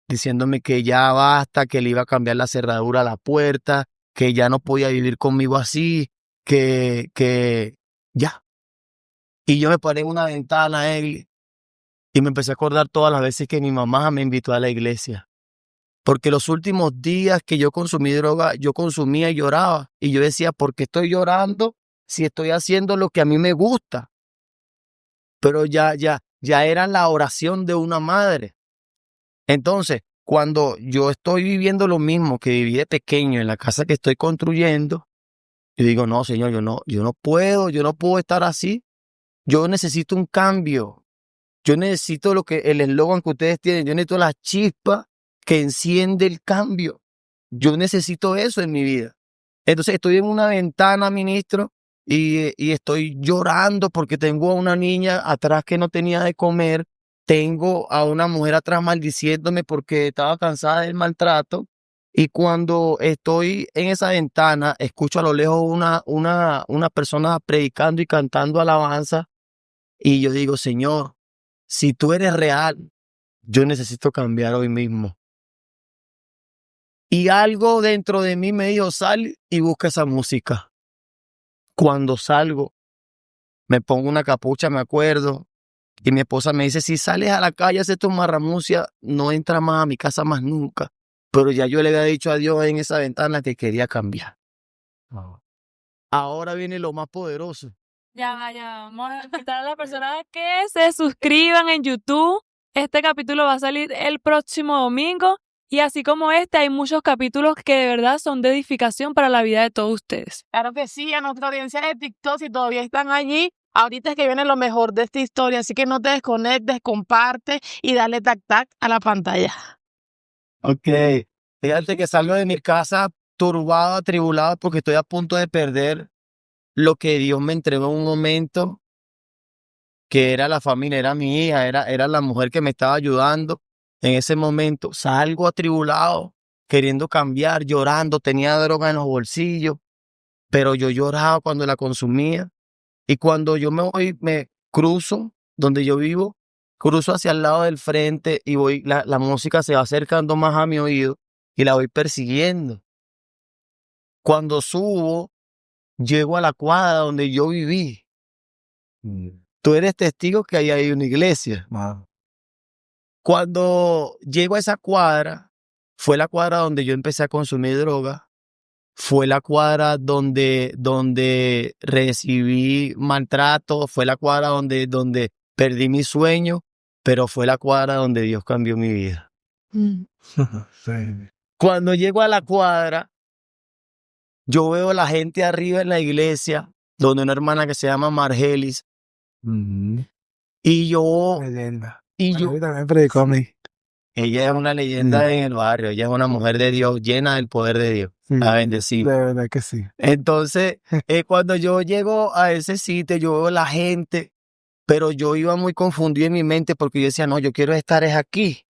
diciéndome que ya basta, que le iba a cambiar la cerradura a la puerta, que ya no podía vivir conmigo así, que ya. Y yo me paré en una ventana, y me empecé a acordar todas las veces que mi mamá me invitó a la iglesia. Porque los últimos días que yo consumí droga, yo consumía y lloraba. Y yo decía, ¿por qué estoy llorando si estoy haciendo lo que a mí me gusta? Pero ya era la oración de una madre. Entonces, cuando yo estoy viviendo lo mismo que viví de pequeño en la casa que estoy construyendo, yo digo, no, Señor, yo no puedo estar así. Yo necesito un cambio. Yo necesito el eslogan que ustedes tienen. Yo necesito la chispa que enciende el cambio. Yo necesito eso en mi vida. Entonces estoy en una ventana, ministro, y estoy llorando porque tengo a una niña atrás que no tenía de comer. Tengo a una mujer atrás maldiciéndome porque estaba cansada del maltrato. Y cuando estoy en esa ventana, escucho a lo lejos una persona predicando y cantando alabanza. Y yo digo, Señor, si tú eres real, yo necesito cambiar hoy mismo. Y algo dentro de mí me dijo, sal y busca esa música. Cuando salgo, me pongo una capucha, me acuerdo, Y mi esposa me dice, si sales a la calle a hacer tu marramucia, no entras más a mi casa más nunca. Pero ya yo le había dicho a Dios en esa ventana que quería cambiar. Ahora viene lo más poderoso. Ya, vamos a invitar a las personas que se suscriban en YouTube. Este capítulo va a salir el próximo domingo. Y así como este, hay muchos capítulos que de verdad son de edificación para la vida de todos ustedes. Claro que sí, a nuestra audiencia de TikTok, si todavía están allí, ahorita es que viene lo mejor de esta historia, así que no te desconectes, comparte y dale tac a la pantalla. Ok. Fíjate que salgo de mi casa turbado, atribulado, porque estoy a punto de perder lo que Dios me entregó en un momento, que era la familia, era mi hija, era la mujer que me estaba ayudando. En ese momento salgo atribulado, queriendo cambiar, llorando, tenía droga en los bolsillos, pero yo lloraba cuando la consumía. Y cuando yo me cruzo donde yo vivo, cruzo hacia el lado del frente y la música se va acercando más a mi oído y la voy persiguiendo. Cuando subo, llego a la cuadra donde yo viví. Tú eres testigo que ahí hay una iglesia. Cuando llego a esa cuadra, fue la cuadra donde yo empecé a consumir droga, fue la cuadra donde recibí maltrato, fue la cuadra donde perdí mi sueño, pero fue la cuadra donde Dios cambió mi vida. Cuando llego a la cuadra, yo veo a la gente arriba en la iglesia, donde una hermana que se llama Margelis, y yo, Leyenda. y yo, A mí también predicó a mí. ella es una leyenda en el barrio, ella es una mujer de Dios, llena del poder de Dios, a bendecir. De verdad que sí. Entonces, cuando yo llego a ese sitio, yo veo la gente, pero yo iba muy confundido en mi mente porque yo decía, no, yo quiero estar es aquí.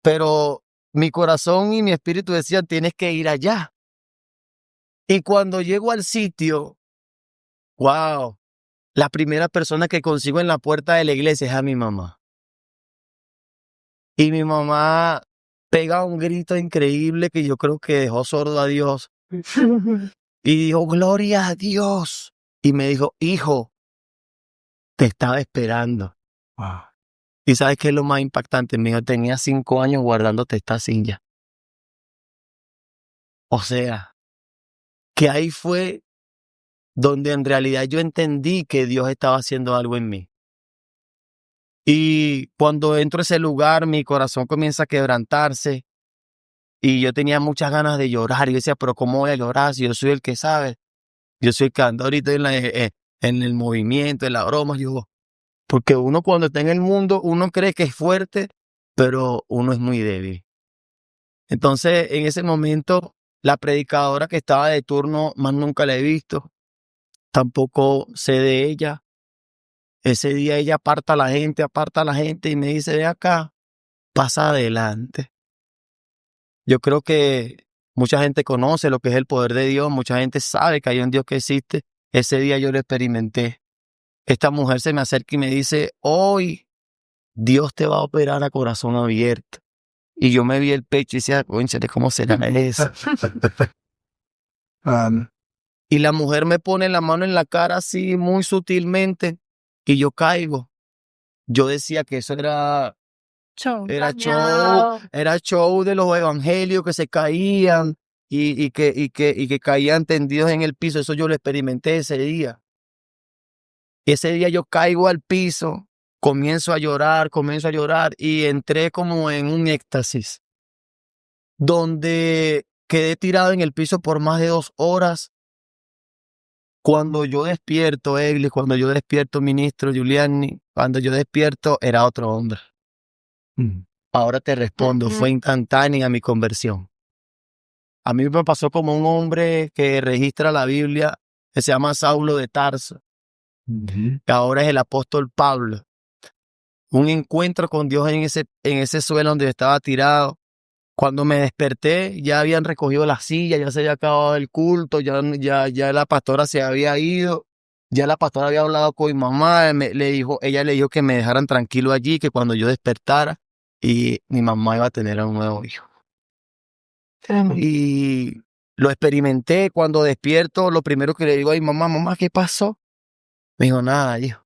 Pero mi corazón y mi espíritu decían, tienes que ir allá. Y cuando llego al sitio, wow, la primera persona que consigo en la puerta de la iglesia es a mi mamá. Y mi mamá pega un grito increíble que yo creo que dejó sordo a Dios. Y dijo, gloria a Dios. Y me dijo, hijo, te estaba esperando. Wow. ¿Y sabes qué es lo más impactante? Me dijo, tenía 5 años guardándote esta silla. O sea, que ahí fue donde en realidad yo entendí que Dios estaba haciendo algo en mí. Y cuando entro a ese lugar, mi corazón comienza a quebrantarse. Y yo tenía muchas ganas de llorar. Y yo decía, pero ¿cómo voy a llorar si yo soy el que sabe? Yo soy el que anda ahorita en el movimiento, en la broma. Porque uno cuando está en el mundo, uno cree que es fuerte, pero uno es muy débil. Entonces, en ese momento, la predicadora que estaba de turno, más nunca la he visto. Tampoco sé de ella. Ese día ella aparta a la gente y me dice, ve acá, pasa adelante. Yo creo que mucha gente conoce lo que es el poder de Dios, mucha gente sabe que hay un Dios que existe. Ese día yo lo experimenté. Esta mujer se me acerca y me dice, hoy Dios te va a operar a corazón abierto. Y yo me vi el pecho y decía, cónchale, ¿cómo será eso? Y la mujer me pone la mano en la cara así muy sutilmente y yo caigo. Yo decía que eso era show de los evangelios que se caían y que caían tendidos en el piso. Eso yo lo experimenté ese día. Ese día yo caigo al piso, comienzo a llorar y entré como en un éxtasis donde quedé tirado en el piso por más de 2 horas. Cuando yo despierto, Egli, cuando yo despierto, ministro Giuliani, cuando yo despierto era otro hombre. Ahora te respondo, fue instantánea mi conversión. A mí me pasó como un hombre que registra la Biblia, que se llama Saulo de Tarso, que ahora es el apóstol Pablo. Un encuentro con Dios en ese suelo donde yo estaba tirado. Cuando me desperté, ya habían recogido la silla, ya se había acabado el culto, ya la pastora se había ido, ya la pastora había hablado con mi mamá, ella le dijo que me dejaran tranquilo allí, que cuando yo despertara, y mi mamá iba a tener a un nuevo hijo. Y lo experimenté. Cuando despierto, lo primero que le digo a mi mamá, mamá, ¿qué pasó? Me dijo, nada, hijo.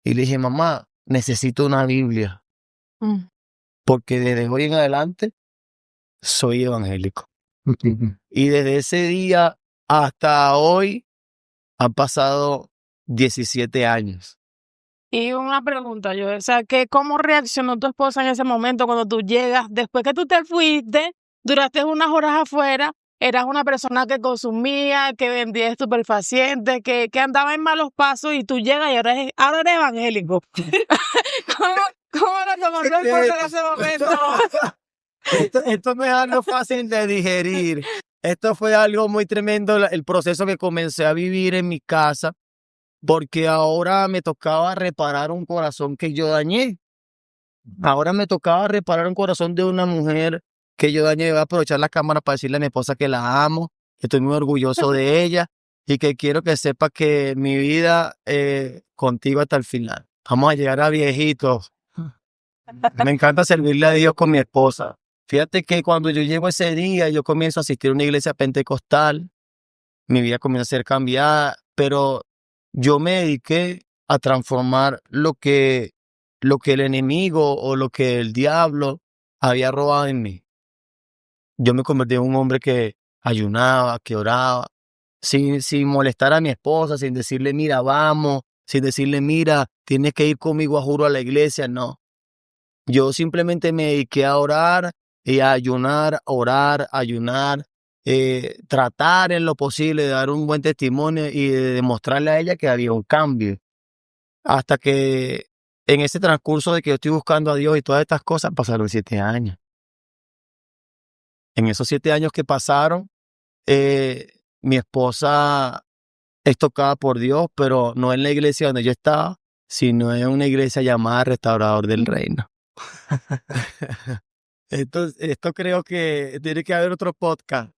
y le dije, mamá, necesito una Biblia, Mm. porque desde hoy en adelante soy evangélico. Y desde ese día hasta hoy han pasado 17 años. Y una pregunta, yo, o sea, ¿cómo reaccionó tu esposa en ese momento cuando tú llegas? Después que tú te fuiste, duraste unas horas afuera, eras una persona que consumía, que vendía estupefacientes, que andaba en malos pasos y tú llegas y ahora eres evangélico. ¿Cómo, cómo lo tomó tu esposa en ese momento? Esto no es algo fácil de digerir. Esto fue algo muy tremendo, el proceso que comencé a vivir en mi casa, porque ahora me tocaba reparar un corazón que yo dañé. Ahora me tocaba reparar un corazón de una mujer que yo dañé. Voy a aprovechar la cámara para decirle a mi esposa que la amo, que estoy muy orgulloso de ella y que quiero que sepa que mi vida contigo hasta el final. Vamos a llegar a viejitos. Me encanta servirle a Dios con mi esposa. Fíjate que cuando yo llego ese día, yo comienzo a asistir a una iglesia pentecostal, mi vida comienza a ser cambiada, pero yo me dediqué a transformar lo que el enemigo o lo que el diablo había robado en mí. Yo me convertí en un hombre que ayunaba, que oraba, sin molestar a mi esposa, sin decirle, mira, vamos, sin decirle, mira, tienes que ir conmigo a juro a la iglesia, no. Yo simplemente me dediqué a orar y a ayunar, orar, ayunar, tratar en lo posible de dar un buen testimonio y de demostrarle a ella que había un cambio. Hasta que en ese transcurso de que yo estoy buscando a Dios y todas estas cosas, pasaron 7 años. En esos 7 años que pasaron, mi esposa es tocada por Dios, pero no en la iglesia donde yo estaba, sino en una iglesia llamada Restaurador del Reino. Esto creo que tiene que haber otro podcast.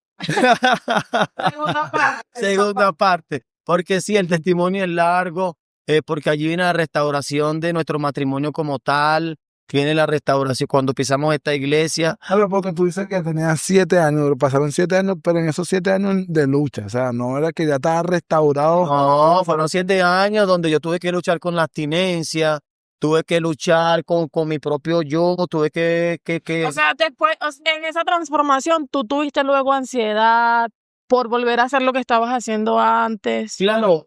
Segunda parte. Porque sí, el testimonio es largo, porque allí viene la restauración de nuestro matrimonio como tal, viene la restauración cuando pisamos esta iglesia. Claro, porque tú dices que tenías 7 años, pasaron 7 años, pero en esos 7 años de lucha, o sea, no era que ya estaba restaurado. No, fueron 7 años donde yo tuve que luchar con la abstinencia, tuve que luchar con mi propio yo, tuve que... O sea, después, en esa transformación, tú tuviste luego ansiedad por volver a hacer lo que estabas haciendo antes. Claro,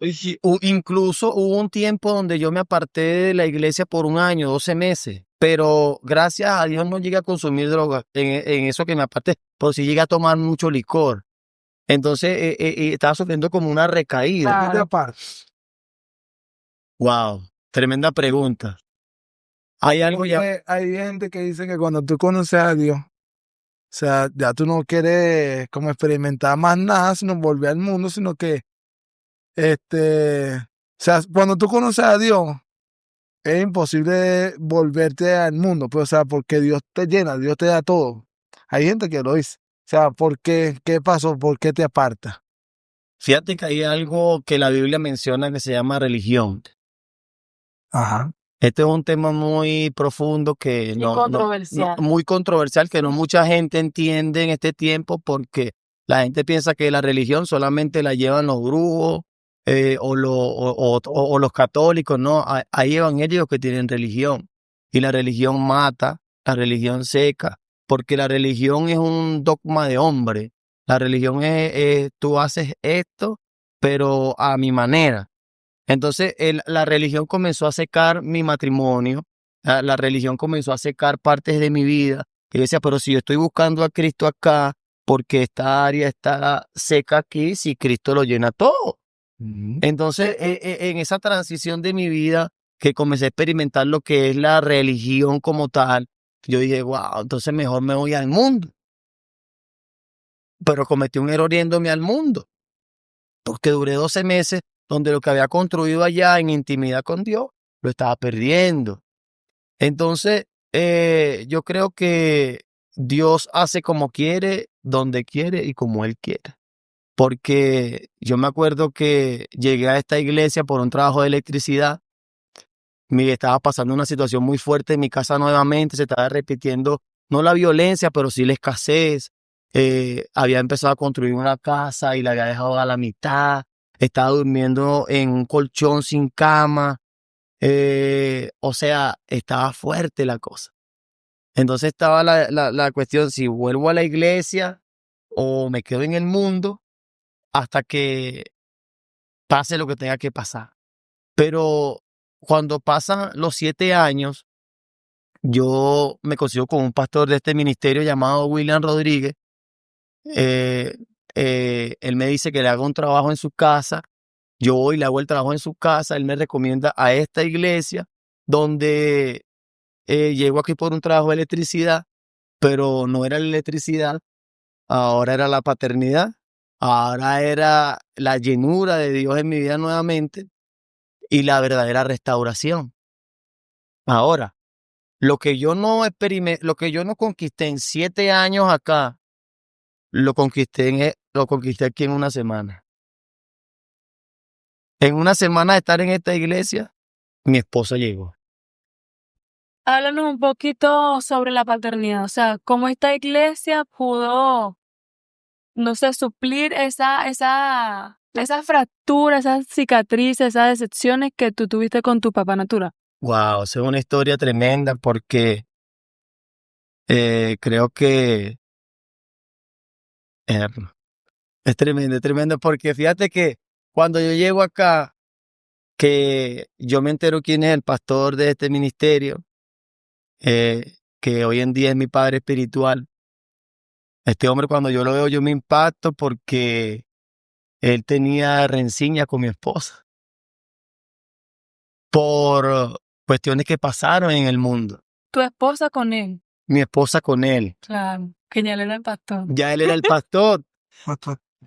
incluso hubo un tiempo donde yo me aparté de la iglesia por 1 año, 12 meses, pero gracias a Dios no llegué a consumir drogas en eso que me aparté, pero sí llegué a tomar mucho licor. Entonces estaba sufriendo como una recaída. Claro. Wow, tremenda pregunta. Hay algo ya... Porque hay gente que dice que cuando tú conoces a Dios, o sea, ya tú no quieres como experimentar más nada, sino volver al mundo, sino que, o sea, cuando tú conoces a Dios, es imposible volverte al mundo, pues, o sea, porque Dios te llena, Dios te da todo. Hay gente que lo dice. O sea, ¿por qué? ¿Qué pasó? ¿Por qué te aparta? Fíjate que hay algo que la Biblia menciona que se llama religión. Ajá. Este es un tema muy profundo que controversial. muy controversial, que no mucha gente entiende en este tiempo porque la gente piensa que la religión solamente la llevan los brujos o los católicos. No, hay evangélicos que tienen religión y la religión mata, la religión seca, porque la religión es un dogma de hombre. La religión es tú haces esto, pero a mi manera. Entonces, la religión comenzó a secar mi matrimonio, la religión comenzó a secar partes de mi vida. Y yo decía, pero si yo estoy buscando a Cristo acá, porque esta área está seca aquí, si Cristo lo llena todo. Entonces, en esa transición de mi vida, que comencé a experimentar lo que es la religión como tal, yo dije, wow, entonces mejor me voy al mundo. Pero cometí un error yéndome al mundo, porque duré 12 meses donde lo que había construido allá en intimidad con Dios, lo estaba perdiendo. Entonces, yo creo que Dios hace como quiere, donde quiere y como Él quiere. Porque yo me acuerdo que llegué a esta iglesia por un trabajo de electricidad. Estaba pasando una situación muy fuerte en mi casa nuevamente, se estaba repitiendo, no la violencia, pero sí la escasez. Había empezado a construir una casa y la había dejado a la mitad. Estaba durmiendo en un colchón sin cama. O sea, estaba fuerte la cosa. Entonces estaba la cuestión, si vuelvo a la iglesia o me quedo en el mundo hasta que pase lo que tenga que pasar. Pero cuando pasan los 7 años, yo me consigo con un pastor de este ministerio llamado William Rodríguez. Eh, Él me dice que le haga un trabajo en su casa. Yo voy y le hago el trabajo en su casa. Él me recomienda a esta iglesia donde llego aquí por un trabajo de electricidad, pero no era la electricidad, ahora era la paternidad, ahora era la llenura de Dios en mi vida nuevamente y la verdadera restauración. Ahora, lo que yo no conquisté en 7 años acá, lo conquisté aquí en una semana. En una semana de estar en esta iglesia, mi esposa llegó. Háblanos un poquito sobre la paternidad, o sea, cómo esta iglesia pudo, no sé, suplir esa fractura, esas cicatrices, esas decepciones que tú tuviste con tu papá natural. Wow, esa es una historia tremenda porque creo que eh, es tremendo porque fíjate que cuando yo llego acá, que yo me entero quién es el pastor de este ministerio, que hoy en día es mi padre espiritual. Este hombre, cuando yo lo veo, yo me impacto porque él tenía rencilla con mi esposa por cuestiones que pasaron en el mundo. Tu esposa con él, Mi esposa con él. claro, que ya él era el pastor. Ya él era el pastor.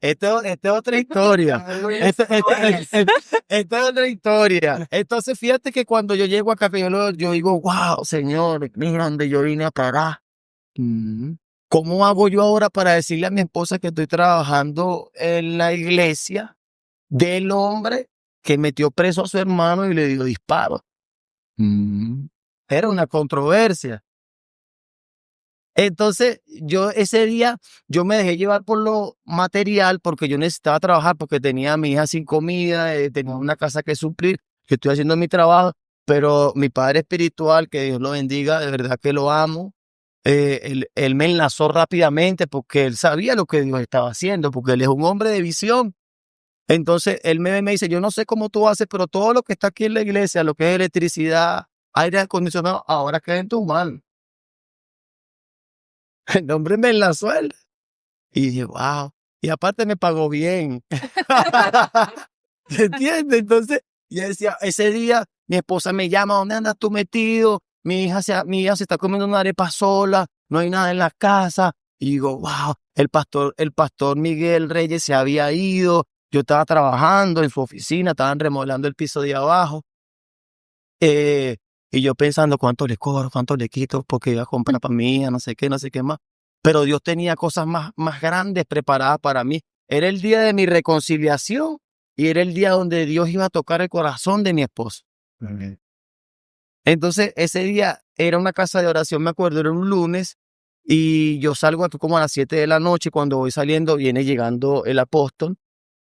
Esta es otra historia. Esta es otra historia. Entonces, fíjate que cuando yo llego acá, yo digo, wow, Señor, mira donde yo vine a parar. ¿Cómo hago yo ahora para decirle a mi esposa que estoy trabajando en la iglesia del hombre que metió preso a su hermano y le dio disparo? Era una controversia. Entonces, ese día, yo me dejé llevar por lo material porque yo necesitaba trabajar porque tenía a mi hija sin comida, tenía una casa que suplir, que estoy haciendo mi trabajo, pero mi padre espiritual, que Dios lo bendiga, de verdad que lo amo, él me enlazó rápidamente porque él sabía lo que Dios estaba haciendo, porque él es un hombre de visión. Entonces, él me dice, yo no sé cómo tú haces, pero todo lo que está aquí en la iglesia, lo que es electricidad, aire acondicionado, ahora queda en tus manos. El hombre me enlazó él. Y dije, wow. Y aparte me pagó bien. ¿Entiendes? Entonces, yo decía, ese día mi esposa me llama, ¿dónde andas tú metido? Mi hija se está comiendo una arepa sola, no hay nada en la casa. Y digo, wow, el pastor Miguel Reyes se había ido. Yo estaba trabajando en su oficina, estaban remodelando el piso de abajo. Y yo pensando cuánto le cobro, cuánto le quito, porque iba a comprar para mí, no sé qué más. Pero Dios tenía cosas más grandes preparadas para mí. Era el día de mi reconciliación y era el día donde Dios iba a tocar el corazón de mi esposo. Entonces, ese día era una casa de oración, me acuerdo, era un lunes y yo salgo aquí como a las 7 de la noche. Cuando voy saliendo, viene llegando el apóstol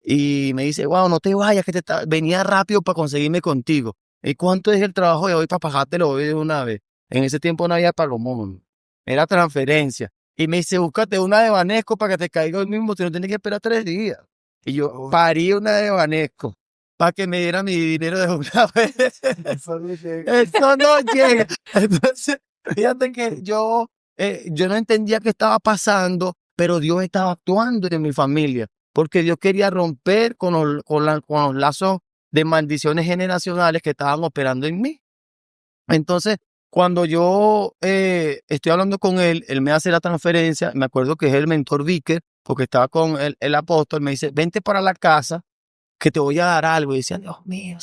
y me dice, wow, no te vayas, venía rápido para conseguirme contigo. ¿Y cuánto es el trabajo de hoy para pagártelo hoy de una vez? En ese tiempo no había Palomón, era transferencia. Y me dice, búscate una de Banesco para que te caiga hoy mismo, si no tienes que esperar 3 días. Y yo parí una de Banesco para que me diera mi dinero de una vez. Eso no llega. Entonces, fíjate que yo no entendía qué estaba pasando, pero Dios estaba actuando en mi familia, porque Dios quería romper con los lazos de maldiciones generacionales que estaban operando en mí. Entonces, cuando yo estoy hablando con él, él me hace la transferencia, me acuerdo que es el mentor Vicker, porque estaba con el apóstol, me dice, vente para la casa, que te voy a dar algo. Y decía, Dios mío,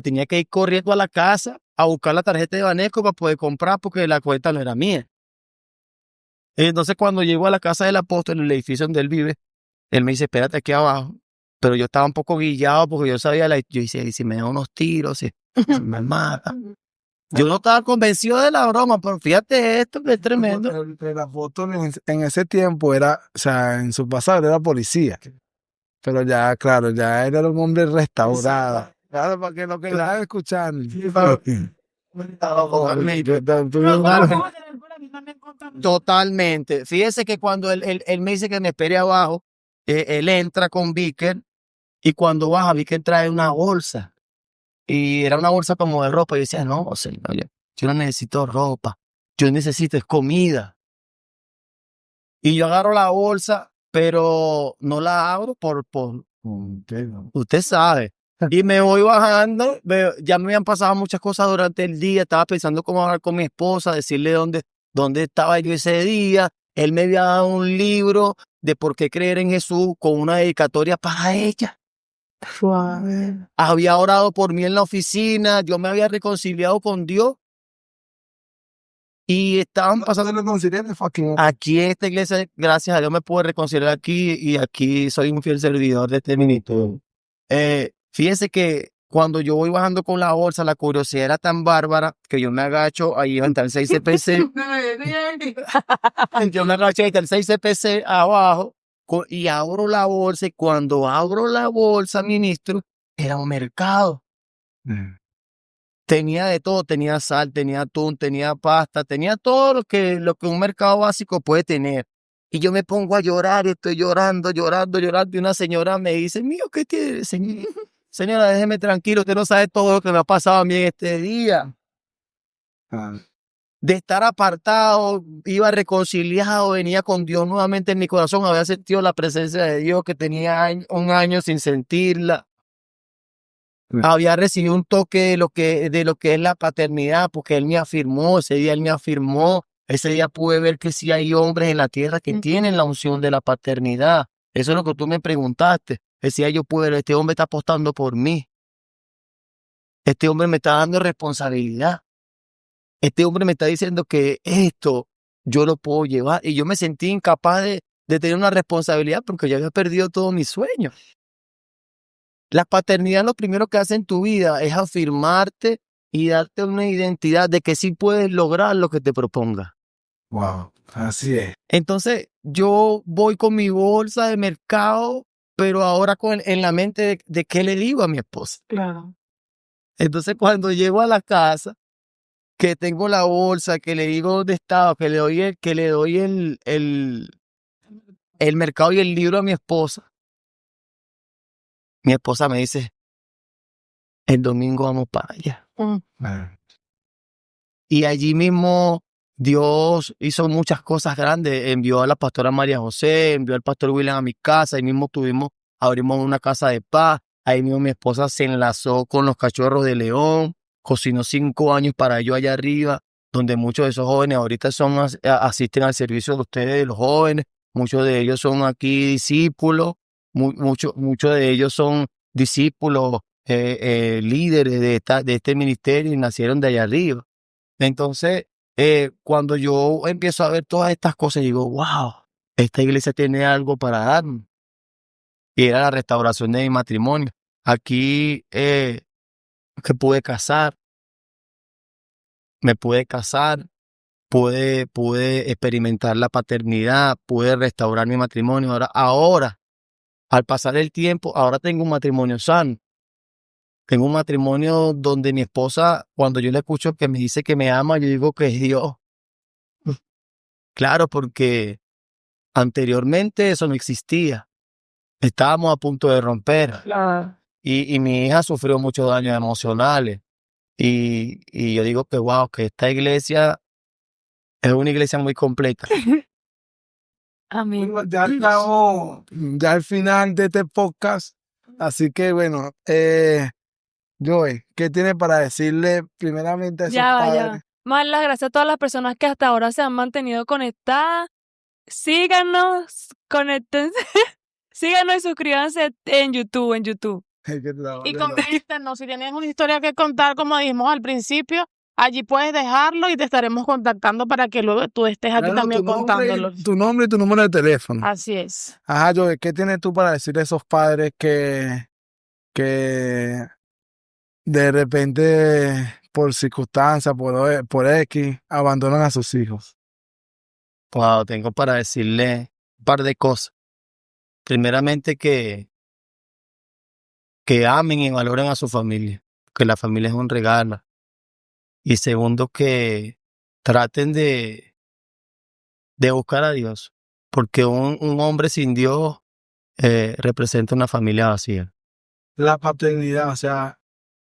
tenía que ir corriendo a la casa a buscar la tarjeta de Banesco para poder comprar, porque la cuenta no era mía. Entonces, cuando llego a la casa del apóstol, en el edificio donde él vive, él me dice, espérate aquí abajo. Pero yo estaba un poco guillado porque yo sabía, yo decía, y si me da unos tiros, si me mata. Yo no estaba convencido de la broma, pero fíjate esto que es tremendo. El apóstol en ese tiempo era, o sea, en su pasado era policía. Pero ya, claro, ya era un hombre restaurado. Claro, para que lo que están escuchando. Totalmente. Fíjese que cuando él me dice que me espere abajo, él entra con Víker y cuando baja, Víker trae una bolsa. Y era una bolsa como de ropa. Y yo decía, no, señor, yo no necesito ropa. Yo necesito es comida. Y yo agarro la bolsa, pero no la abro usted sabe. Y me voy bajando, ya me habían pasado muchas cosas durante el día, estaba pensando cómo hablar con mi esposa, decirle dónde estaba yo ese día. Él me había dado un libro de por qué creer en Jesús con una dedicatoria para ella. Suave. Había orado por mí en la oficina, yo me había reconciliado con Dios y estaban pasando aquí en esta iglesia, gracias a Dios me pude reconciliar aquí y aquí soy un fiel servidor de este ministerio. Fíjense que cuando yo voy bajando con la bolsa, la curiosidad era tan bárbara que yo me agacho ahí ante el 6 CPC. Yo me agacho ahí ante el 6 CPC abajo y abro la bolsa. Y cuando abro la bolsa, ministro, era un mercado. Tenía de todo, tenía sal, tenía atún, tenía pasta, tenía todo lo que un mercado básico puede tener. Y yo me pongo a llorar y estoy llorando. Y una señora me dice, mío, ¿qué tiene, señor? Señora, déjeme tranquilo, usted no sabe todo lo que me ha pasado a mí en este día. De estar apartado, iba reconciliado, venía con Dios nuevamente en mi corazón, había sentido la presencia de Dios que tenía un año sin sentirla. Había recibido un toque de lo que es la paternidad, porque ese día él me afirmó, ese día pude ver que sí hay hombres en la tierra que tienen la unción de la paternidad. Eso es lo que tú me preguntaste. Decía, yo puedo ver, este hombre está apostando por mí. Este hombre me está dando responsabilidad. Este hombre me está diciendo que esto yo lo puedo llevar. Y yo me sentí incapaz de tener una responsabilidad porque yo había perdido todos mis sueños. La paternidad lo primero que hace en tu vida es afirmarte y darte una identidad de que sí puedes lograr lo que te propongas. Wow, así es. Entonces yo voy con mi bolsa de mercado, pero ahora en la mente de qué le digo a mi esposa. Claro. Entonces cuando llego a la casa, que tengo la bolsa, que le digo dónde estaba, que le doy el mercado y el libro a mi esposa me dice, el domingo vamos para allá. Y allí mismo Dios hizo muchas cosas grandes. Envió a la pastora María José, envió al pastor William a mi casa. Ahí mismo abrimos una casa de paz. Ahí mismo mi esposa se enlazó con los Cachorros de León. Cocinó 5 años para yo allá arriba, donde muchos de esos jóvenes ahorita asisten al servicio de ustedes, de los jóvenes. Muchos de ellos son aquí discípulos. Muchos de ellos son discípulos, líderes de este ministerio y nacieron de allá arriba. Entonces, cuando yo empiezo a ver todas estas cosas, digo, wow, esta iglesia tiene algo para darme. Y era la restauración de mi matrimonio. Aquí que me pude casar, pude experimentar la paternidad, pude restaurar mi matrimonio. Ahora, al pasar el tiempo, ahora tengo un matrimonio sano. Tengo un matrimonio donde mi esposa, cuando yo le escucho que me dice que me ama, yo digo que es Dios. Claro, porque anteriormente eso no existía. Estábamos a punto de romper. Claro. Y mi hija sufrió muchos daños emocionales. Y yo digo que wow, que esta iglesia es una iglesia muy completa. Amén. Bueno, ya estamos ya al final de este podcast. Así que bueno, Joey, ¿qué tiene para decirle primeramente a esos Ya va, ya padres? va. Más las gracias a todas las personas que hasta ahora se han mantenido conectadas. Síganos, conéctense. Síganos y suscríbanse en YouTube. Y contéstenos, si tienes una historia que contar, como dijimos al principio, allí puedes dejarlo y te estaremos contactando para que luego tú estés aquí Claro, también contándolo. tu nombre y tu número de teléfono. Así es. Ajá, Joey, ¿qué tienes tú para decirle a esos padres que de repente, por circunstancias, por X, abandonan a sus hijos? Wow, tengo para decirle un par de cosas. Primeramente que que amen y valoren a su familia, que la familia es un regalo. Y segundo, que traten de buscar a Dios, porque un hombre sin Dios representa una familia vacía. La paternidad, o sea,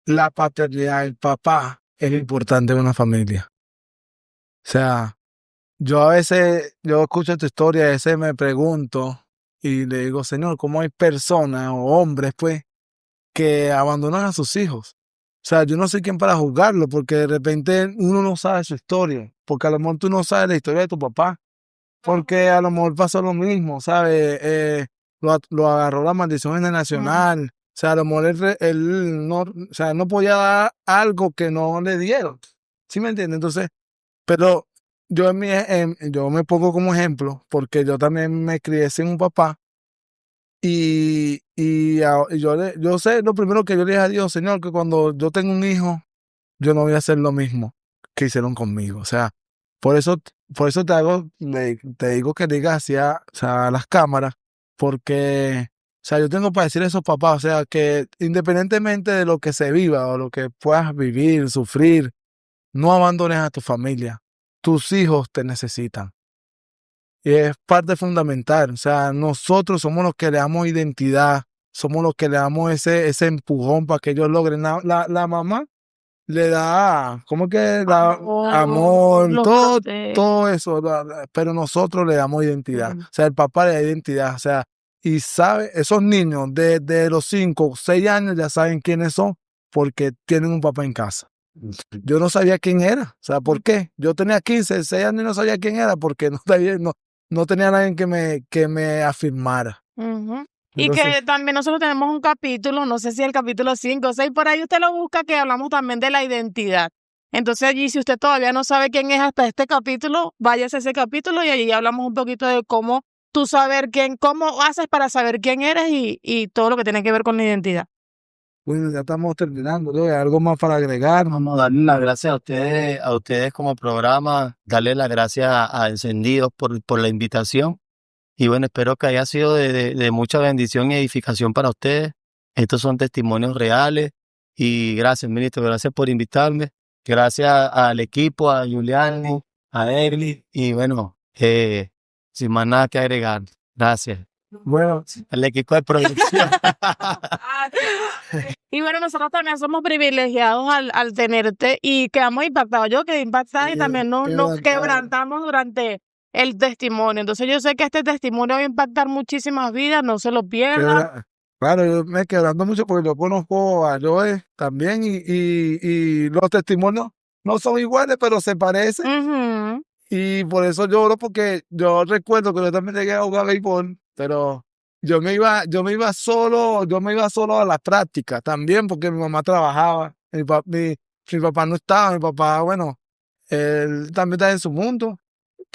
la paternidad, el papá es importante en una familia. O sea, yo a veces, yo escucho tu historia, a veces me pregunto y le digo, Señor, ¿cómo hay personas o hombres, pues, que abandonan a sus hijos? O sea, yo no sé quién para juzgarlo, porque de repente uno no sabe su historia, porque a lo mejor tú no sabes la historia de tu papá, porque a lo mejor pasó lo mismo, ¿sabes? Lo agarró la maldición generacional, o sea, a lo mejor él no, o sea, no podía dar algo que no le dieron, ¿sí me entiendes? Entonces, pero yo me pongo como ejemplo, porque yo también me crié sin un papá, y yo sé lo primero que yo le dije a Dios, Señor, que cuando yo tenga un hijo, yo no voy a hacer lo mismo que hicieron conmigo. O sea, por eso, te digo que digas hacia, o sea, a las cámaras, porque, o sea, yo tengo para decir a esos papás, o sea, que independientemente de lo que se viva o lo que puedas vivir, sufrir, no abandones a tu familia. Tus hijos te necesitan. Y es parte fundamental. O sea, nosotros somos los que le damos identidad, somos los que le damos ese empujón para que ellos logren. La mamá le da, ¿cómo que? Amor, los protege. todo eso, pero nosotros le damos identidad. O sea, el papá le da identidad. O sea, y sabe, esos niños de los 5 o 6 años ya saben quiénes son porque tienen un papá en casa. Yo no sabía quién era. O sea, ¿por qué? Yo tenía 15, 16 años y no sabía quién era porque no tenía nadie que me afirmara. Ujú. Y Entonces, que también nosotros tenemos un capítulo, no sé si el capítulo 5 o 6, por ahí usted lo busca, que hablamos también de la identidad. Entonces allí, si usted todavía no sabe quién es hasta este capítulo, váyase a ese capítulo y allí hablamos un poquito de cómo tú saber cómo haces para saber quién eres y todo lo que tiene que ver con la identidad. bueno, ya estamos terminando. ¿No? ¿Hay algo más para agregar? Vamos a darle las gracias a ustedes como programa, darle las gracias a Encendidos por la invitación. Y bueno, espero que haya sido de mucha bendición y edificación para ustedes. Estos son testimonios reales. Y gracias, ministro, gracias por invitarme. Gracias al equipo, a Julián, a Egli. Y bueno, sin más nada que agregar. Gracias. Bueno, Al equipo de producción. Y bueno, nosotros también somos privilegiados al tenerte y quedamos impactados. Yo quedé impactada y también nos quebrantamos durante el testimonio. Entonces yo sé que este testimonio va a impactar muchísimas vidas, no se lo pierdan. claro, yo me quebrando mucho porque yo conozco a Joe también y los testimonios no son iguales, pero se parecen. Ujú. Y por eso lloro, porque yo recuerdo que yo también llegué a jugar béisbol, pero yo me iba solo a las prácticas también, porque mi mamá trabajaba, mi papá no estaba, mi papá, bueno, él también está en su mundo.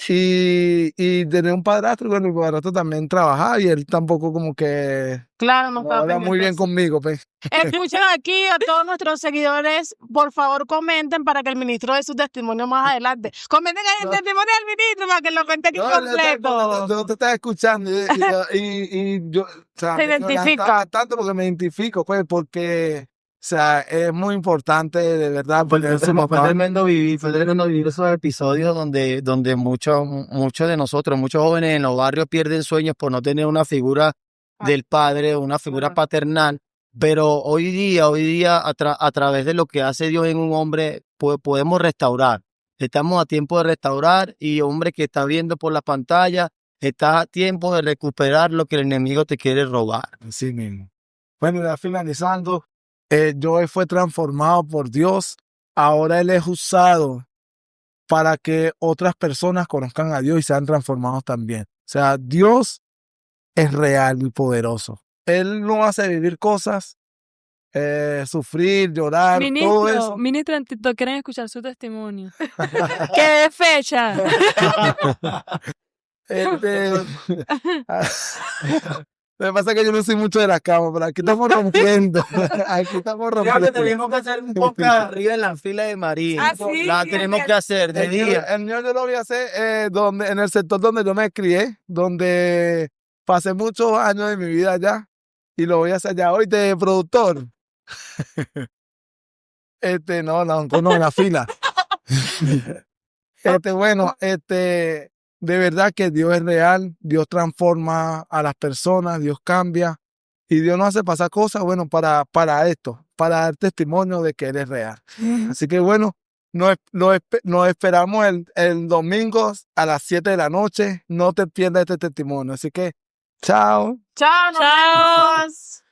Y tenía un padrastro, y bueno, mi padrastro también trabajaba y él tampoco como que Claro, no no estaba habla muy pendiente de bien eso. conmigo, pues. Escuchen aquí a todos nuestros seguidores, por favor comenten para que el ministro dé su testimonio más adelante. Comenten ahí el testimonio del ministro para que lo cuente aquí completo. Yo te estaba escuchando y yo, o sea, Se me identifica. quebrantaba tanto porque me identifico, pues, porque, o sea, es muy importante, de verdad, porque Fue tremendo vivir esos episodios donde muchos de nosotros, muchos jóvenes en los barrios pierden sueños por no tener una figura del padre, una figura paternal. Pero hoy día a través de lo que hace Dios en un hombre, podemos restaurar. Estamos a tiempo de restaurar, y hombre que está viendo por la pantalla, está a tiempo de recuperar lo que el enemigo te quiere robar. Así mismo. Bueno, ya finalizando, Joe fue transformado por Dios. Ahora él es usado para que otras personas conozcan a Dios y sean transformados también. O sea, Dios es real y poderoso. Él no hace vivir cosas, sufrir, llorar, todo eso. Ministro en TikTok quieren escuchar su testimonio. ¿Qué fecha? Este, Lo que pasa es que yo no soy mucho de la cama, pero aquí estamos rompiendo. Aquí estamos Creo que rompiendo. tenemos que hacer un podcast arriba en la fila de María. Ah, sí. La tenemos que hacer de día. El mío yo lo voy a hacer en el sector donde yo me crié, donde pasé muchos años de mi vida allá. y lo voy a hacer ya. Oíste, productor. No, en la fila. De verdad que Dios es real, Dios transforma a las personas, Dios cambia y Dios nos hace pasar cosas, bueno, para esto, para dar testimonio de que Él es real. Así que bueno, nos esperamos el domingo a las 7 de la noche. No te pierdas este testimonio. Así que, chao. Chao, nos Chao. vemos.